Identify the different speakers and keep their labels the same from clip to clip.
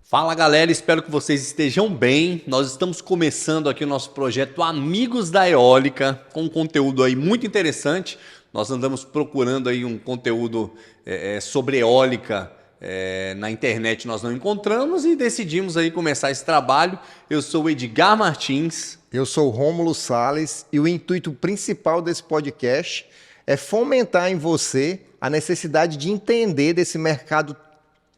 Speaker 1: Fala galera, espero que vocês estejam bem. Nós estamos começando aqui o nosso projeto Amigos da Eólica, com um conteúdo aí muito interessante. Nós andamos procurando aí um conteúdo sobre eólica na internet, nós não encontramos e decidimos aí começar esse trabalho. Eu sou o Edgar Martins.
Speaker 2: Eu sou o Rômulo Sales e o intuito principal desse podcast é fomentar em você a necessidade de entender desse mercado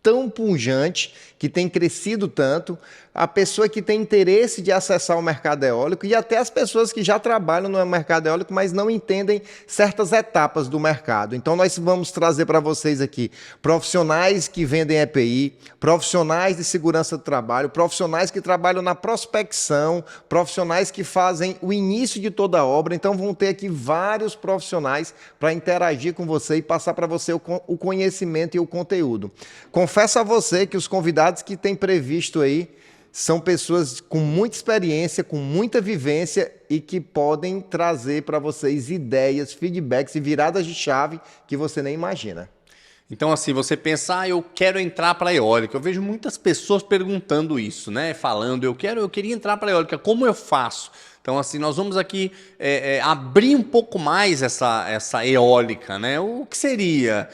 Speaker 2: tão pujante, que tem crescido tanto, a pessoa que tem interesse de acessar o mercado eólico e até as pessoas que já trabalham no mercado eólico, mas não entendem certas etapas do mercado. Então nós vamos trazer para vocês aqui profissionais que vendem EPI, profissionais de segurança do trabalho, profissionais que trabalham na prospecção, profissionais que fazem o início de toda a obra. Então vão ter aqui vários profissionais para interagir com você e passar para você o conhecimento e o conteúdo. Confesso a você que os convidados que tem previsto aí são pessoas com muita experiência, com muita vivência e que podem trazer para vocês ideias, feedbacks e viradas de chave que você nem imagina.
Speaker 1: Então assim, você pensa, eu quero entrar para a eólica. Eu vejo muitas pessoas perguntando isso, né? Falando, eu queria entrar para a eólica, como eu faço? Então, assim, nós vamos aqui abrir um pouco mais essa eólica, né? O que seria?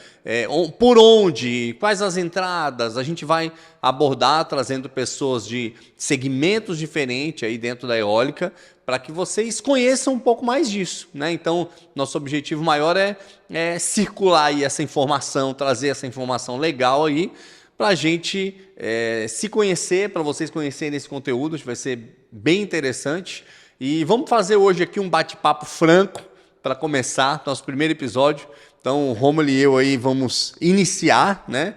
Speaker 1: Por onde? Quais as entradas? A gente vai abordar trazendo pessoas de segmentos diferentes aí dentro da eólica para que vocês conheçam um pouco mais disso, né? Então, nosso objetivo maior é circular aí essa informação, trazer essa informação legal aí para a gente se conhecer, para vocês conhecerem esse conteúdo, vai ser bem interessante. E vamos fazer hoje aqui um bate-papo franco para começar nosso primeiro episódio. Então, o Rômulo e eu aí vamos iniciar, né,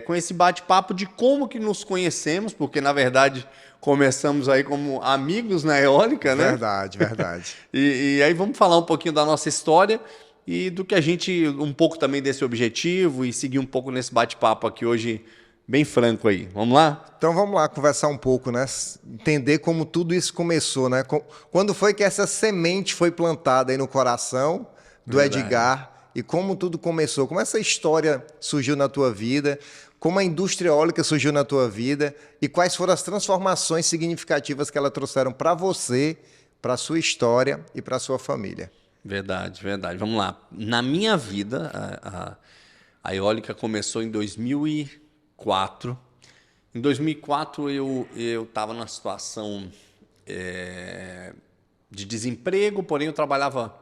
Speaker 1: com esse bate-papo de como que nos conhecemos, porque na verdade começamos aí como amigos na eólica, né?
Speaker 2: Verdade, verdade.
Speaker 1: E aí vamos falar um pouquinho da nossa história e do que a gente, um pouco também desse objetivo e seguir um pouco nesse bate-papo aqui hoje bem franco aí. Vamos lá?
Speaker 2: Então vamos lá conversar um pouco, né? Entender como tudo isso começou, né? Quando foi que essa semente foi plantada aí no coração do Edgar e como tudo começou? Como essa história surgiu na tua vida? Como a indústria eólica surgiu na tua vida? E quais foram as transformações significativas que ela trouxeram para você, para a sua história e para a sua família?
Speaker 1: Verdade, verdade. Vamos lá. Na minha vida, a eólica começou em 2004. Em 2004 eu estava numa situação de desemprego, porém eu trabalhava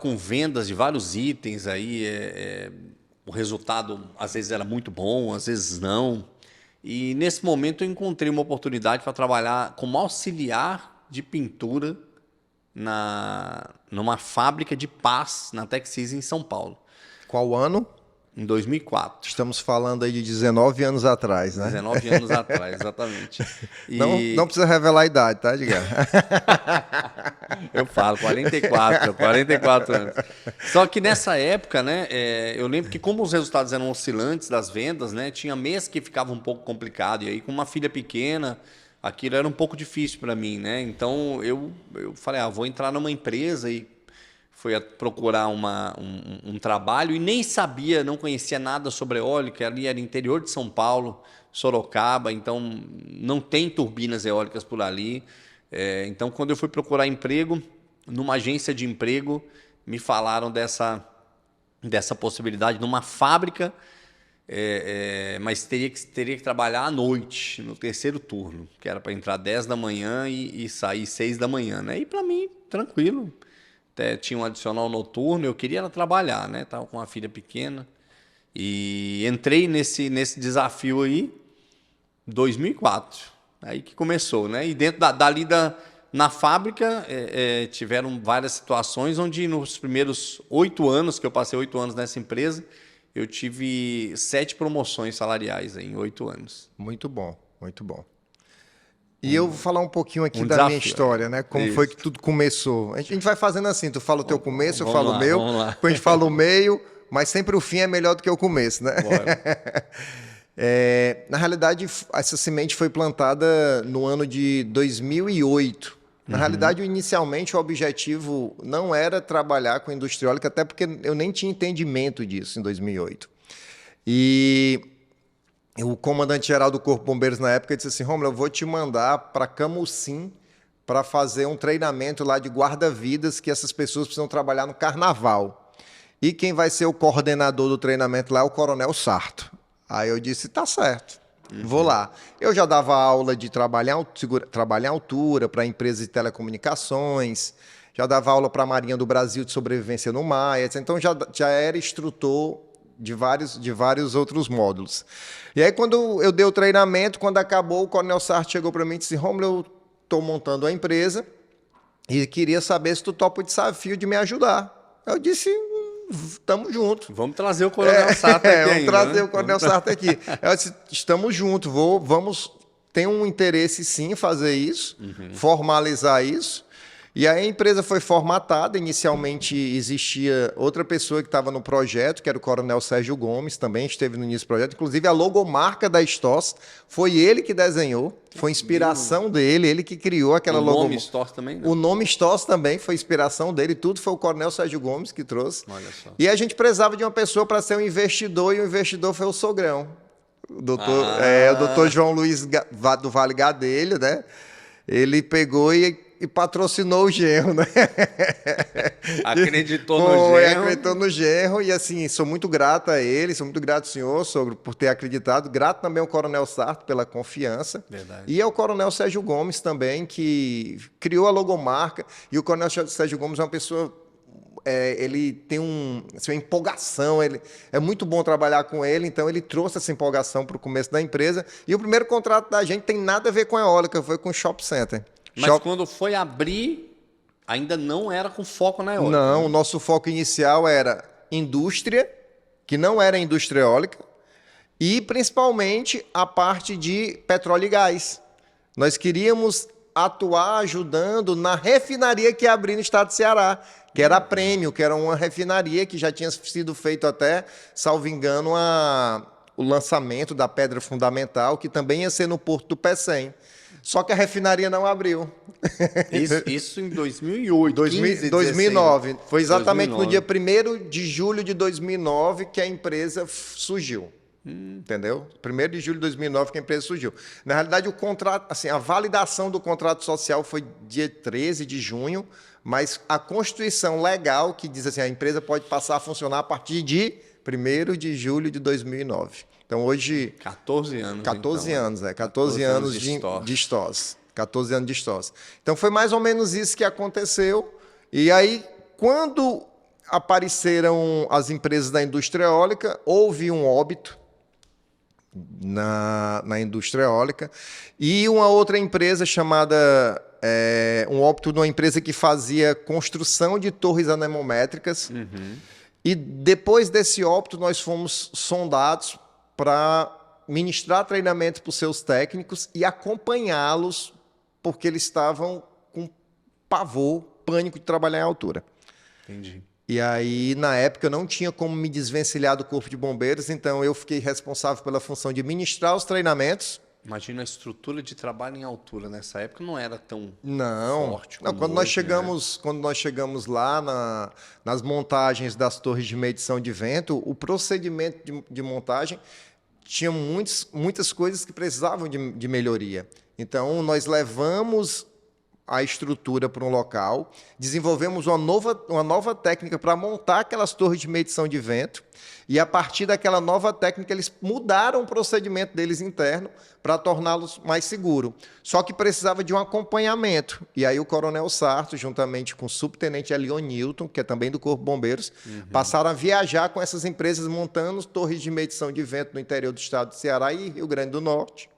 Speaker 1: com vendas de vários itens. Aí o resultado às vezes era muito bom, às vezes não. E nesse momento eu encontrei uma oportunidade para trabalhar como auxiliar de pintura numa fábrica de pás na Texis em São Paulo.
Speaker 2: Qual ano?
Speaker 1: Em 2004.
Speaker 2: Estamos falando aí de 19 anos atrás, né?
Speaker 1: 19 anos atrás, exatamente. E
Speaker 2: não precisa revelar a idade, tá, Edgar?
Speaker 1: eu falo, 44 anos. Só que nessa época, né, eu lembro que como os resultados eram oscilantes das vendas, né, tinha mês que ficava um pouco complicado. E aí com uma filha pequena, aquilo era um pouco difícil para mim, né? Então eu falei, vou entrar numa empresa e fui procurar um trabalho e nem sabia, não conhecia nada sobre eólica. Ali era interior de São Paulo, Sorocaba, então não tem turbinas eólicas por ali. Então, quando eu fui procurar emprego, numa agência de emprego, me falaram dessa possibilidade numa fábrica, mas teria que trabalhar à noite, no terceiro turno, que era para entrar 10 da manhã e sair 6 da manhã, né? E para mim, tranquilo. Até tinha um adicional noturno, eu queria trabalhar, né? Estava com uma filha pequena. E entrei nesse desafio aí, 2004. Aí que começou, né? E dentro na fábrica, tiveram várias situações onde nos primeiros 8 anos, que eu passei 8 anos nessa empresa, eu tive 7 promoções salariais aí, em 8 anos.
Speaker 2: Muito bom, muito bom. E eu vou falar um pouquinho aqui da
Speaker 1: desafio,
Speaker 2: minha história, né? Como foi que tudo começou. A gente vai fazendo assim, tu fala o teu começo, eu falo o meu, depois a gente fala o meio, mas sempre o fim é melhor do que o começo, né? Na realidade, essa semente foi plantada no ano de 2008. Na realidade, inicialmente, o objetivo não era trabalhar com indústria eólica, até porque eu nem tinha entendimento disso em 2008. E o comandante-geral do Corpo de Bombeiros na época disse assim, Rômulo, eu vou te mandar para Camusim para fazer um treinamento lá de guarda-vidas que essas pessoas precisam trabalhar no carnaval. E quem vai ser o coordenador do treinamento lá é o Coronel Sarto. Aí eu disse, tá certo, vou lá. Eu já dava aula de trabalhar em altura para empresas de telecomunicações, já dava aula para a Marinha do Brasil de sobrevivência no mar, etc. Então já era instrutor de vários outros módulos. E aí, quando eu dei o treinamento, quando acabou, o Coronel Sarto chegou para mim e disse, Rômulo, eu estou montando a empresa e queria saber se tu topa o desafio de me ajudar. Eu disse, estamos juntos.
Speaker 1: Vamos trazer o Coronel Sarto aqui
Speaker 2: vamos
Speaker 1: ainda,
Speaker 2: trazer
Speaker 1: né?
Speaker 2: o Coronel Sarto aqui. Eu disse, estamos juntos, tem um interesse sim em fazer isso, formalizar isso. E aí a empresa foi formatada, inicialmente existia outra pessoa que estava no projeto, que era o Coronel Sérgio Gomes, também esteve no início do projeto. Inclusive a logomarca da STOS foi ele que desenhou, foi inspiração dele, ele que criou aquela logomarca.
Speaker 1: O nome STOS também? Não.
Speaker 2: O nome STOS também foi inspiração dele, tudo foi o Coronel Sérgio Gomes que trouxe.
Speaker 1: Olha só.
Speaker 2: E a gente precisava de uma pessoa para ser um investidor, e o investidor foi o sogrão. O doutor João Luiz do Vale Gadelho, né? Ele pegou e patrocinou o genro, né?
Speaker 1: Acreditou no genro.
Speaker 2: Acreditou no genro e, assim, sou muito grato a ele, sou muito grato ao senhor, sogro, por ter acreditado. Grato também ao Coronel Sarto pela confiança.
Speaker 1: Verdade.
Speaker 2: E ao Coronel Sérgio Gomes também, que criou a logomarca. E o Coronel Sérgio Gomes é uma pessoa... ele tem uma empolgação, é muito bom trabalhar com ele, então ele trouxe essa empolgação para o começo da empresa. E o primeiro contrato da gente tem nada a ver com a eólica, foi com o Shop Center.
Speaker 1: Mas quando foi abrir, ainda não era com foco na eólica.
Speaker 2: Não, o nosso foco inicial era indústria, que não era indústria eólica, e principalmente a parte de petróleo e gás. Nós queríamos atuar ajudando na refinaria que ia abrir no estado de Ceará, que era a Prêmio, que era uma refinaria que já tinha sido feito até, salvo engano, o lançamento da pedra fundamental, que também ia ser no Porto do Pecém. Só que a refinaria não abriu.
Speaker 1: Isso em 2008,
Speaker 2: 2009. Foi exatamente
Speaker 1: 2009.
Speaker 2: no dia 1º de julho de 2009 que a empresa surgiu. Entendeu? 1º de julho de 2009 que a empresa surgiu. Na realidade, o contrato, assim, a validação do contrato social foi dia 13 de junho, mas a constituição legal que diz assim, a empresa pode passar a funcionar a partir de 1º de julho de 2009. Então, hoje...
Speaker 1: 14 anos.
Speaker 2: 14
Speaker 1: então,
Speaker 2: anos, 14 anos de STOS. 14 anos de STOS. Então, foi mais ou menos isso que aconteceu. E aí, quando apareceram as empresas da indústria eólica, houve um óbito na indústria eólica. E uma outra empresa chamada... um óbito de uma empresa que fazia construção de torres anemométricas. E depois desse óbito, nós fomos sondados para ministrar treinamento para os seus técnicos e acompanhá-los, porque eles estavam com pavor, pânico de trabalhar em altura.
Speaker 1: Entendi.
Speaker 2: E aí, na época, eu não tinha como me desvencilhar do Corpo de Bombeiros, então eu fiquei responsável pela função de ministrar os treinamentos.
Speaker 1: Imagina a estrutura de trabalho em altura nessa época não era tão forte
Speaker 2: não,
Speaker 1: como
Speaker 2: quando
Speaker 1: hoje,
Speaker 2: nós chegamos lá nas montagens das torres de medição de vento, o procedimento de montagem tinha muitas coisas que precisavam de melhoria. Então, nós levamos a estrutura para um local, desenvolvemos uma nova técnica para montar aquelas torres de medição de vento, e a partir daquela nova técnica eles mudaram o procedimento deles interno para torná-los mais seguro. Só que precisava de um acompanhamento. E aí o Coronel Sarto, juntamente com o subtenente Elion Newton, que é também do Corpo de Bombeiros, passaram a viajar com essas empresas montando torres de medição de vento no interior do estado de Ceará e Rio Grande do Norte.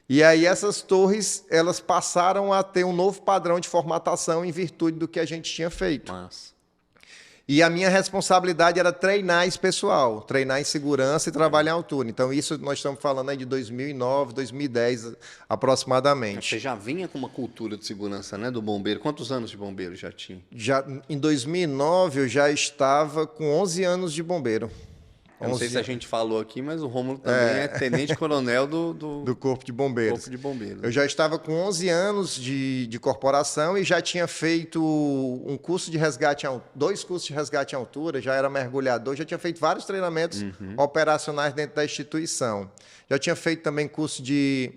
Speaker 2: E aí essas torres, elas passaram a ter um novo padrão de formatação em virtude do que a gente tinha feito.
Speaker 1: Mas...
Speaker 2: E a minha responsabilidade era treinar esse pessoal, treinar em segurança e trabalhar em altura. Então isso nós estamos falando aí de 2009, 2010 aproximadamente.
Speaker 1: Você já vinha com uma cultura de segurança, né, do bombeiro. Quantos anos de bombeiro já tinha?
Speaker 2: Em 2009 eu já estava com 11 anos de bombeiro.
Speaker 1: Eu não sei se a gente falou aqui, mas o Rômulo também é tenente-coronel
Speaker 2: do Corpo de Bombeiros.
Speaker 1: Corpo de Bombeiros.
Speaker 2: Eu já estava com 11 anos de corporação e já tinha feito um curso de resgate, 2 cursos de resgate em altura, já era mergulhador, já tinha feito vários treinamentos operacionais dentro da instituição. Já tinha feito também curso de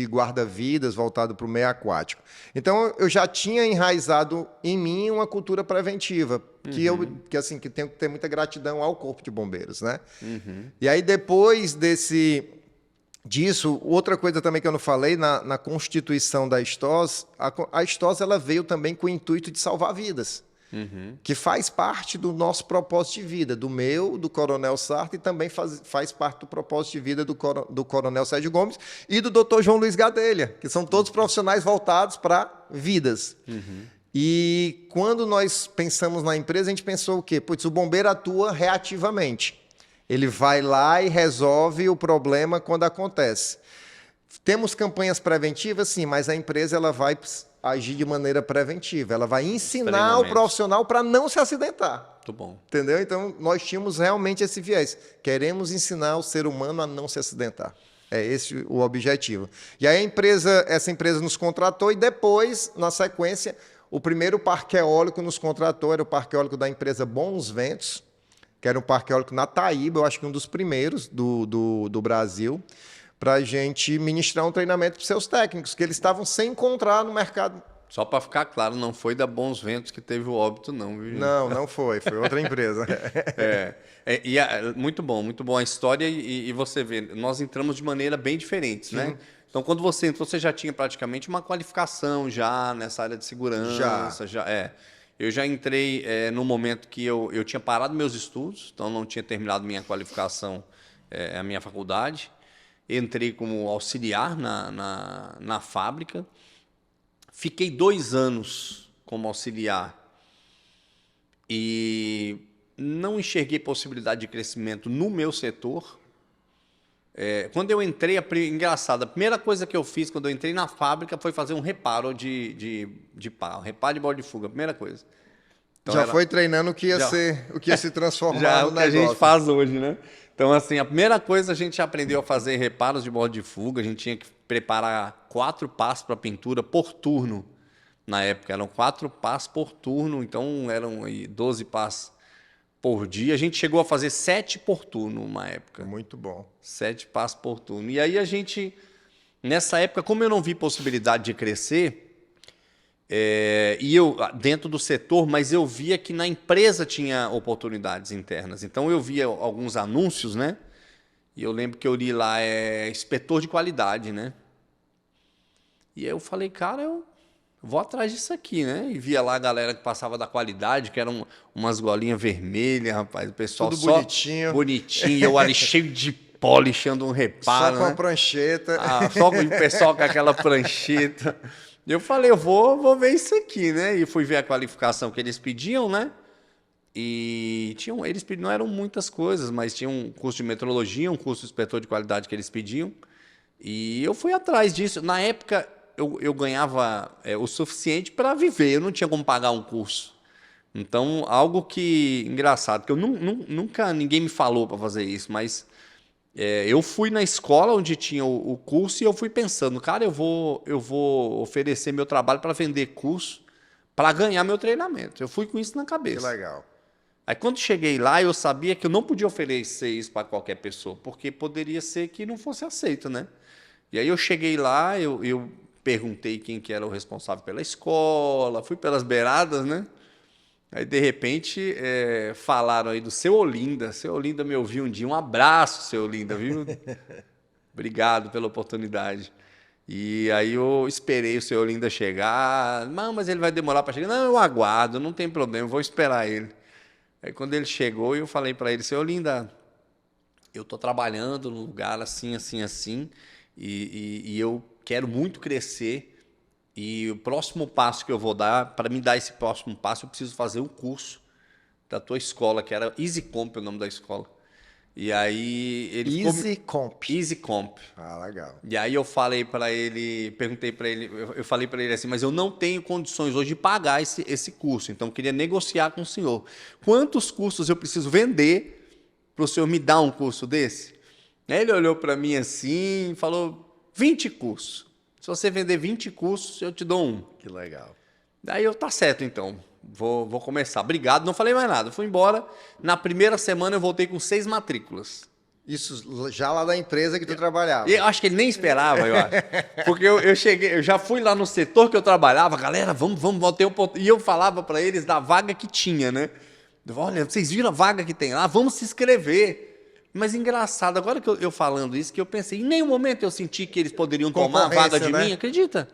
Speaker 2: guarda-vidas voltado para o meio aquático. Então, eu já tinha enraizado em mim uma cultura preventiva, que tenho que ter muita gratidão ao Corpo de Bombeiros, né? E aí, depois disso, outra coisa também que eu não falei, na constituição da STOS, a STOS ela veio também com o intuito de salvar vidas. Que faz parte do nosso propósito de vida, do meu, do Coronel Sarto, e também faz parte do propósito de vida do Coronel Sérgio Gomes e do Dr. João Luiz Gadelha, que são todos profissionais voltados para vidas. E quando nós pensamos na empresa, a gente pensou o quê? Putz, o bombeiro atua reativamente. Ele vai lá e resolve o problema quando acontece. Temos campanhas preventivas, sim, mas a empresa ela vai agir de maneira preventiva. Ela vai ensinar o profissional para não se acidentar.
Speaker 1: Muito bom.
Speaker 2: Entendeu? Então, nós tínhamos realmente esse viés. Queremos ensinar o ser humano a não se acidentar. É esse o objetivo. E aí essa empresa nos contratou e depois, na sequência, o primeiro parque eólico nos contratou era o parque eólico da empresa Bons Ventos, que era um parque eólico na Taíba, eu acho que um dos primeiros do Brasil, para a gente ministrar um treinamento para os seus técnicos, que eles estavam sem encontrar no mercado.
Speaker 1: Só para ficar claro, não foi da Bons Ventos que teve o óbito, não, viu, gente?
Speaker 2: Não foi outra empresa.
Speaker 1: Muito bom a história e você vê, nós entramos de maneira bem diferente, né? Então, quando você entrou, você já tinha praticamente uma qualificação já nessa área de segurança. Eu já entrei no momento que eu tinha parado meus estudos, então não tinha terminado minha qualificação, a minha faculdade. Entrei como auxiliar na fábrica. Fiquei 2 anos como auxiliar e não enxerguei possibilidade de crescimento no meu setor. Quando eu entrei, engraçado, a primeira coisa que eu fiz quando eu entrei na fábrica foi fazer um reparo de pá, um reparo de bola de fuga, a primeira coisa. Então,
Speaker 2: foi treinando o que ia se transformar no negócio.
Speaker 1: É o que a gente faz hoje, né? Então, assim, a primeira coisa a gente aprendeu a fazer reparos de bola de fuga, a gente tinha que preparar 4 pás para pintura por turno. Na época, eram 4 pás por turno, então eram 12 pás por dia. A gente chegou a fazer 7 por turno uma época.
Speaker 2: Muito bom.
Speaker 1: 7 pás por turno. E aí a gente, nessa época, como eu não vi possibilidade de crescer, e eu dentro do setor, mas eu via que na empresa tinha oportunidades internas. Então eu via alguns anúncios, né? E eu lembro que eu li lá, inspetor de qualidade, né? E aí eu falei, cara, eu vou atrás disso aqui, né? E via lá a galera que passava da qualidade, que eram umas golinhas vermelhas, rapaz, o pessoal
Speaker 2: tudo
Speaker 1: só
Speaker 2: bonitinho.
Speaker 1: Bonitinho, eu ali cheio de pó, lixando um reparo.
Speaker 2: Só com a prancheta.
Speaker 1: Só o pessoal com aquela prancheta. Eu falei, eu vou ver isso aqui, né? E fui ver a qualificação que eles pediam, né? E eles pediam, não eram muitas coisas, mas tinha um curso de metrologia, um curso de inspetor de qualidade que eles pediam. E eu fui atrás disso. Na época, eu ganhava o suficiente para viver, eu não tinha como pagar um curso. Então, algo que engraçado, que eu nunca ninguém me falou para fazer isso, mas eu fui na escola onde tinha o curso e eu fui pensando, cara, eu vou oferecer meu trabalho para vender curso para ganhar meu treinamento. Eu fui com isso na cabeça.
Speaker 2: Que legal.
Speaker 1: Aí quando cheguei lá, eu sabia que eu não podia oferecer isso para qualquer pessoa, porque poderia ser que não fosse aceito, né? E aí eu cheguei lá, eu perguntei quem que era o responsável pela escola, fui pelas beiradas, né? Aí, de repente, falaram aí do seu Olinda. Seu Olinda me ouviu um dia. Um abraço, seu Olinda, viu? Obrigado pela oportunidade. E aí eu esperei o seu Olinda chegar. Não, mas ele vai demorar para chegar. Não, eu aguardo, não tem problema, eu vou esperar ele. Aí, quando ele chegou, eu falei para ele, seu Olinda, eu estou trabalhando num lugar assim, assim, assim, e eu quero muito crescer. E o próximo passo que eu vou dar, para me dar esse próximo passo, eu preciso fazer um curso da tua escola, que era EasyComp, o nome da escola. E aí ele EasyComp.
Speaker 2: Ah, legal.
Speaker 1: E aí eu falei para ele, perguntei para ele, eu falei para ele assim, mas eu não tenho condições hoje de pagar esse curso, então eu queria negociar com o senhor. Quantos cursos eu preciso vender para o senhor me dar um curso desse? Aí ele olhou para mim assim e falou, 20 cursos. Se você vender 20 cursos, eu te dou um.
Speaker 2: Que legal.
Speaker 1: Daí eu, tá certo então, vou começar. Obrigado, não falei mais nada. Fui embora. Na primeira semana eu voltei com 6 matrículas.
Speaker 2: Isso já lá da empresa que tu trabalhava.
Speaker 1: Eu acho que ele nem esperava, eu acho. Porque eu cheguei, eu já fui lá no setor que eu trabalhava, galera, vamos ter um ponto. E eu falava para eles da vaga que tinha, né? Olha, vocês viram a vaga que tem lá? Vamos se inscrever. Mas engraçado, agora que eu falando isso, que eu pensei, em nenhum momento eu senti que eles poderiam tomar a vaga de mim, acredita?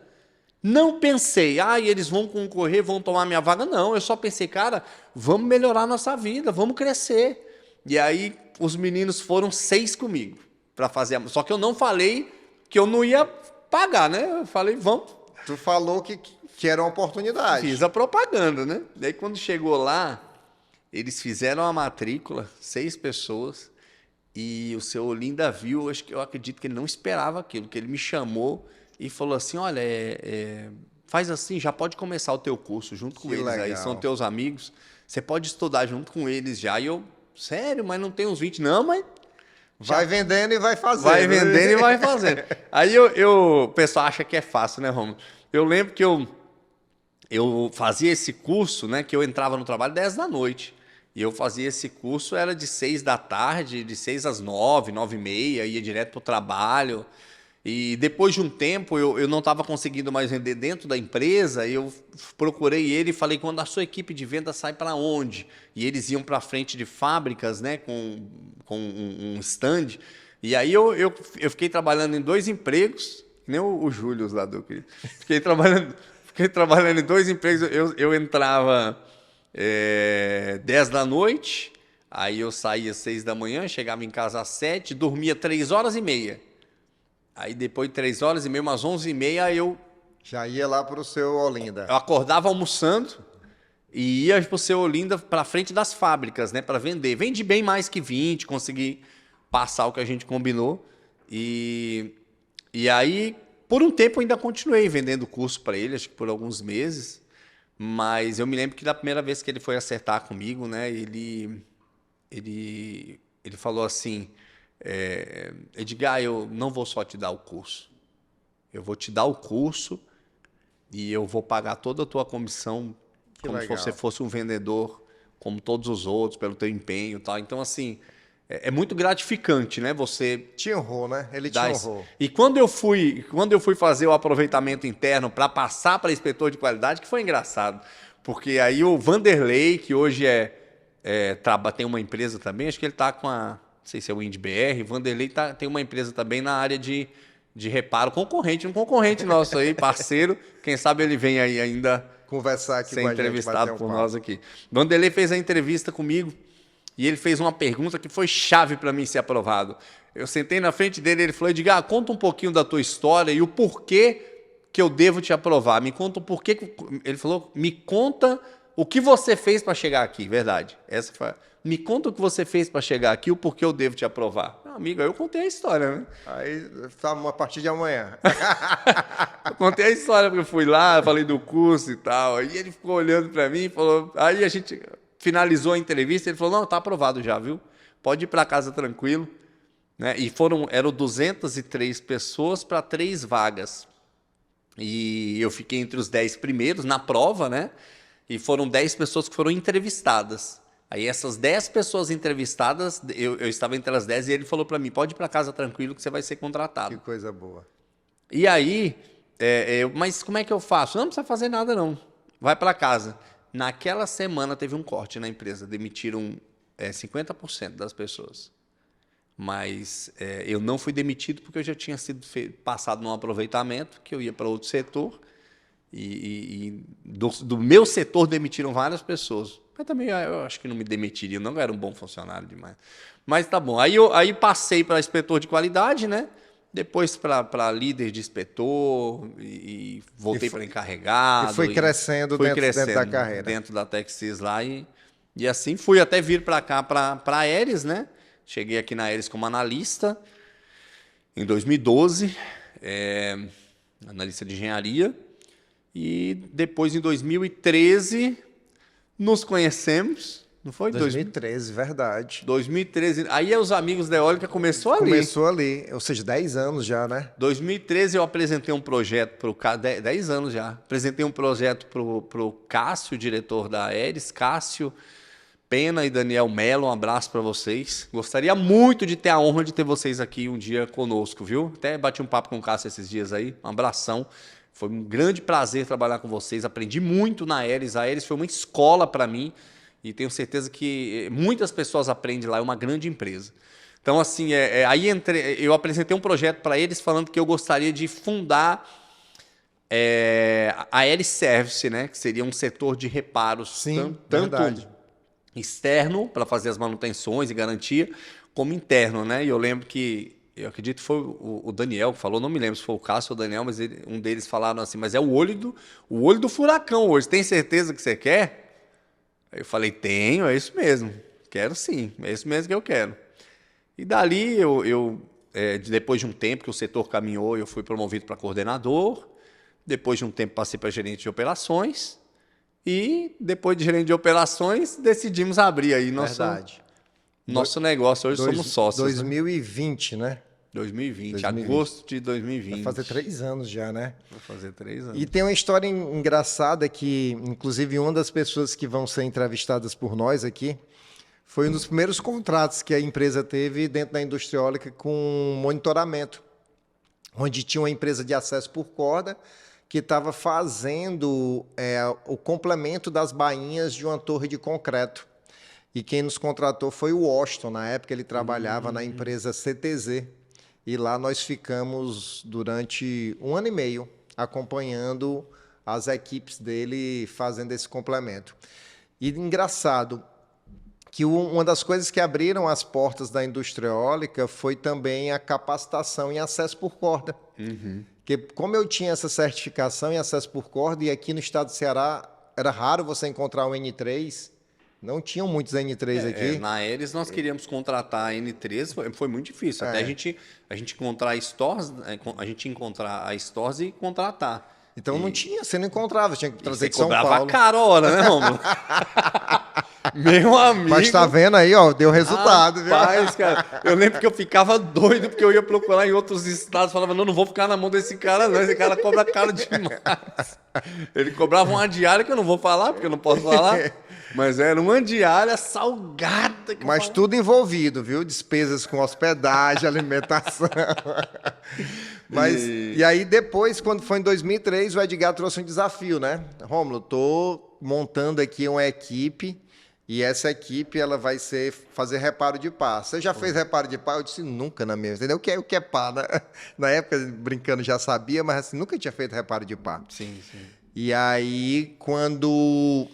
Speaker 1: Não pensei, eles vão concorrer, vão tomar minha vaga. Não, eu só pensei, cara, vamos melhorar a nossa vida, vamos crescer. E aí os meninos foram 6 comigo para fazer. Só que eu não falei que eu não ia pagar, né? Eu falei, vamos.
Speaker 2: Tu falou que era uma oportunidade.
Speaker 1: Fiz a propaganda, né? Daí quando chegou lá, eles fizeram a matrícula, 6 pessoas, e o seu Olinda viu, eu acredito que ele não esperava aquilo, que ele me chamou e falou assim, olha, faz assim, já pode começar o teu curso junto com eles legal. Aí, são teus amigos, você pode estudar junto com eles já. E eu, sério, mas não tem uns 20? Não, mas...
Speaker 2: Vai vendendo e vai fazendo.
Speaker 1: Vai vendendo e vai fazendo. Aí o pessoal acha que é fácil, né, Romulo? Eu lembro que eu fazia esse curso, né, que eu entrava no trabalho 10 da noite. E eu fazia esse curso, era de 6 da tarde, de 6 às 9, 9h30, ia direto para o trabalho. E depois de um tempo, eu não estava conseguindo mais vender dentro da empresa, eu procurei ele e falei, quando a sua equipe de venda sai para onde? E eles iam para frente de fábricas, né, com um stand. E aí eu fiquei trabalhando em 2 empregos, nem o Júlio lá do Cris. Fiquei trabalhando em 2 empregos, eu entrava 10 da noite, aí eu saía às 6 da manhã, chegava em casa às 7, dormia 3h30. Aí depois de 3h30, umas 11h30, eu...
Speaker 2: Já ia lá para o seu Olinda.
Speaker 1: Eu acordava almoçando e ia para o seu Olinda para frente das fábricas, né, para vender. Vendi bem mais que 20, consegui passar o que a gente combinou. E aí, por um tempo, eu ainda continuei vendendo curso para ele, acho que por alguns meses. Mas eu me lembro que da primeira vez que ele foi acertar comigo, né, ele falou assim... Edgar, eu não vou só te dar o curso, eu vou te dar o curso e eu vou pagar toda a tua comissão como se você fosse um vendedor, como todos os outros, pelo teu empenho e tal. Então, assim, é muito gratificante, né? Você
Speaker 2: te honrou, né? Ele te honrou.
Speaker 1: E quando eu fui fazer o aproveitamento interno para passar para inspetor de qualidade, que foi engraçado, porque aí o Vanderlei, que hoje tem uma empresa também, acho que ele está com a... Não sei se é o IndBR, Vanderlei tem uma empresa também na área de reparo, um concorrente nosso aí, parceiro, quem sabe ele vem aí ainda
Speaker 2: conversar aqui com a gente,
Speaker 1: entrevistado por nós aqui. Vanderlei fez a entrevista comigo e ele fez uma pergunta que foi chave para mim ser aprovado. Eu sentei na frente dele e ele falou, Edgar, conta um pouquinho da tua história e o porquê que eu devo te aprovar. Me conta o porquê. Ele falou, me conta o que você fez para chegar aqui, verdade. Essa foi... Me conta o que você fez para chegar aqui, o porquê eu devo te aprovar. Amigo, eu contei a história, né?
Speaker 2: Aí, tá, a partir de amanhã.
Speaker 1: Eu contei a história, porque eu fui lá, falei do curso e tal. Aí ele ficou olhando para mim e falou... Aí a gente finalizou a entrevista, ele falou, não, tá aprovado já, viu? Pode ir para casa tranquilo. Né? E eram 203 pessoas para 3 vagas. E eu fiquei entre os 10 primeiros na prova, né? E foram 10 pessoas que foram entrevistadas. Aí essas 10 pessoas entrevistadas, eu estava entre as 10 e ele falou para mim, pode ir para casa tranquilo que você vai ser contratado.
Speaker 2: Que coisa boa.
Speaker 1: E aí, mas como é que eu faço? Não precisa fazer nada não, vai para casa. Naquela semana teve um corte na empresa, demitiram 50% das pessoas. Mas eu não fui demitido porque eu já tinha sido passado num aproveitamento, que eu ia para outro setor, e do meu setor demitiram várias pessoas. Mas também eu acho que não me demitiriam, não, eu era um bom funcionário demais. Mas tá bom. Aí passei para inspetor de qualidade, né? Depois para líder de inspetor e voltei para encarregado.
Speaker 2: E foi crescendo dentro da carreira.
Speaker 1: Dentro da Texis lá e assim fui até vir para cá, para a Aeres, né? Cheguei aqui na Aeres como analista em 2012, analista de engenharia. E depois, em 2013... Nos conhecemos, Não foi?
Speaker 2: 2013, verdade.
Speaker 1: 2013. Aí os amigos da Eólica começou ali.
Speaker 2: Começou ali, ou seja, 10 anos já, né?
Speaker 1: 2013 eu apresentei um projeto para o 10 anos já. Apresentei um projeto para o Cássio, diretor da Aeres, Cássio Pena e Daniel Mello, um abraço para vocês. Gostaria muito de ter a honra de ter vocês aqui um dia conosco, viu? Até bati um papo com o Cássio esses dias aí, um abração. Foi um grande prazer trabalhar com vocês, aprendi muito na Aeres. A Aeres foi uma escola para mim e tenho certeza que muitas pessoas aprendem lá, é uma grande empresa. Então, assim, aí eu apresentei um projeto para eles falando que eu gostaria de fundar a Aeres Service, né? Que seria um setor de reparos,
Speaker 2: Sim,
Speaker 1: tanto externo, para fazer as manutenções e garantia, como interno, né? E eu lembro que, eu acredito que foi o Daniel que falou, não me lembro se foi o Cássio ou o Daniel, mas um deles falaram assim, mas é o olho do furacão hoje, tem certeza que você quer? Aí eu falei, tenho, é isso mesmo, quero sim, é isso mesmo que eu quero. E dali, depois de um tempo que o setor caminhou, eu fui promovido para coordenador, depois de um tempo passei para gerente de operações, e depois de gerente de operações, decidimos abrir aí nosso negócio, hoje somos sócios.
Speaker 2: 2020, né?
Speaker 1: 2020, agosto de 2020.
Speaker 2: Vai fazer 3 anos já, né?
Speaker 1: Vai fazer 3 anos.
Speaker 2: E tem uma história engraçada que, inclusive, uma das pessoas que vão ser entrevistadas por nós aqui foi um dos primeiros contratos que a empresa teve dentro da indústria eólica com monitoramento, onde tinha uma empresa de acesso por corda que estava fazendo o complemento das bainhas de uma torre de concreto. E quem nos contratou foi o Washington. Na época ele trabalhava na empresa CTZ. E lá nós ficamos durante 1 ano e meio acompanhando as equipes dele fazendo esse complemento. E engraçado que uma das coisas que abriram as portas da indústria eólica foi também a capacitação em acesso por corda. Porque como eu tinha essa certificação em acesso por corda, e aqui no estado do Ceará era raro você encontrar um N3, não tinham muitos N3 aqui.
Speaker 1: Na Aeres nós queríamos contratar a N3, foi muito difícil. Até a gente encontrar a stores e contratar.
Speaker 2: Então não tinha, você não encontrava, tinha que trazer de São
Speaker 1: Paulo.
Speaker 2: Paulo.
Speaker 1: Cobrava caro a hora, né, Romulo? Meu amigo.
Speaker 2: Mas tá vendo aí, ó, deu resultado, viu?
Speaker 1: Rapaz, cara, eu lembro que eu ficava doido porque eu ia procurar em outros estados, falava, não vou ficar na mão desse cara não, esse cara cobra caro demais. Ele cobrava uma diária que eu não vou falar, porque eu não posso falar, mas era uma diária salgada.
Speaker 2: Mas tudo envolvido, viu? Despesas com hospedagem, alimentação. Mas, e aí depois, quando foi em 2003, o Edgar trouxe um desafio, né? Rômulo, tô montando aqui uma equipe e essa equipe ela vai fazer reparo de pá. Você já fez reparo de pá? Eu disse, nunca na minha vida. Entendeu? O que é pá? Na época, brincando, já sabia, mas assim, nunca tinha feito reparo de pá.
Speaker 1: Sim.
Speaker 2: E aí, quando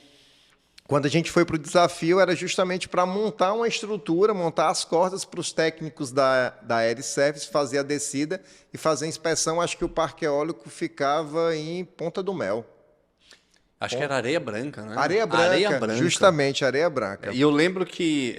Speaker 2: a gente foi para o desafio, era justamente para montar uma estrutura, montar as cordas para os técnicos da Aeres Service, fazer a descida e fazer a inspeção. Acho que o parque eólico ficava em Ponta do Mel.
Speaker 1: Acho que era Areia Branca, né?
Speaker 2: Areia Branca, justamente, Areia Branca.
Speaker 1: E eu lembro que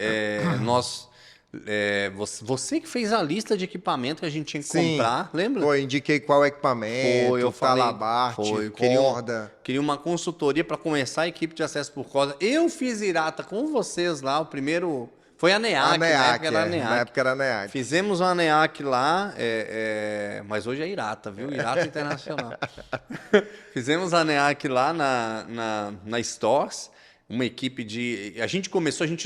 Speaker 1: você que fez a lista de equipamento que a gente tinha que comprar, lembra?
Speaker 2: Foi, indiquei qual equipamento,
Speaker 1: eu falei,
Speaker 2: talabarte, corda.
Speaker 1: Queria uma consultoria para começar a equipe de acesso por corda. Eu fiz Irata com vocês lá, o primeiro... Foi a NEAC, na
Speaker 2: época era a NEAC.
Speaker 1: Fizemos uma NEAC lá, mas hoje é Irata, viu? Irata Internacional. Fizemos a NEAC lá na Stores, uma equipe de... A gente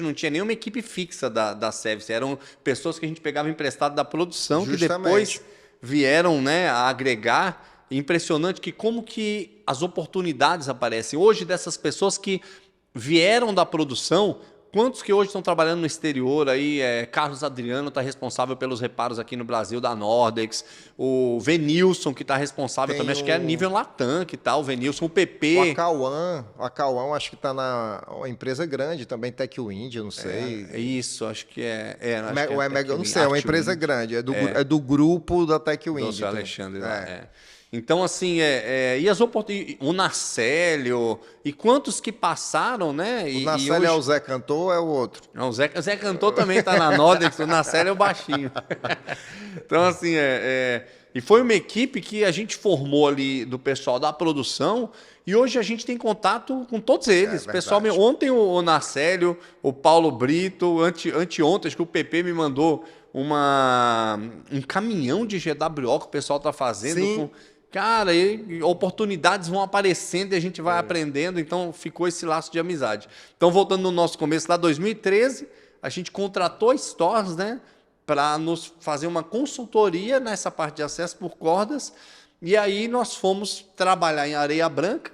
Speaker 1: não tinha nenhuma equipe fixa da Service, eram pessoas que a gente pegava emprestado da produção, justamente, que depois vieram, né, a agregar. Impressionante como que as oportunidades aparecem. Hoje, dessas pessoas que vieram da produção... Quantos que hoje estão trabalhando no exterior aí? Carlos Adriano está responsável pelos reparos aqui no Brasil da Nordex. O Venilson, que está responsável também, acho que é nível Latam, que tá, o Venilson, o PP.
Speaker 2: O Acauã acho que está na uma empresa grande também, TechWind, eu não sei.
Speaker 1: Isso, acho que é.
Speaker 2: Eu não sei, é uma empresa grande, é do grupo da TechWind.
Speaker 1: Do seu Alexandre lá, Então, assim, e as oportunidades, o Nacélio, e quantos que passaram, né?
Speaker 2: O Nacélio hoje... é o Zé Cantor ou é o outro?
Speaker 1: Não, o Zé Cantor também está na Nordex, o Nacélio é o baixinho. Então, assim, E foi uma equipe que a gente formou ali do pessoal da produção e hoje a gente tem contato com todos eles. Pessoal, ontem o Narcélio, o Paulo Brito, anteontem, acho que o PP me mandou um caminhão de GWO que o pessoal está fazendo.
Speaker 2: Sim.
Speaker 1: Cara, oportunidades vão aparecendo e a gente vai aprendendo, então ficou esse laço de amizade. Então, voltando no nosso começo, lá em 2013, a gente contratou a Stores, né, para nos fazer uma consultoria nessa parte de acesso por cordas, e aí nós fomos trabalhar em Areia Branca.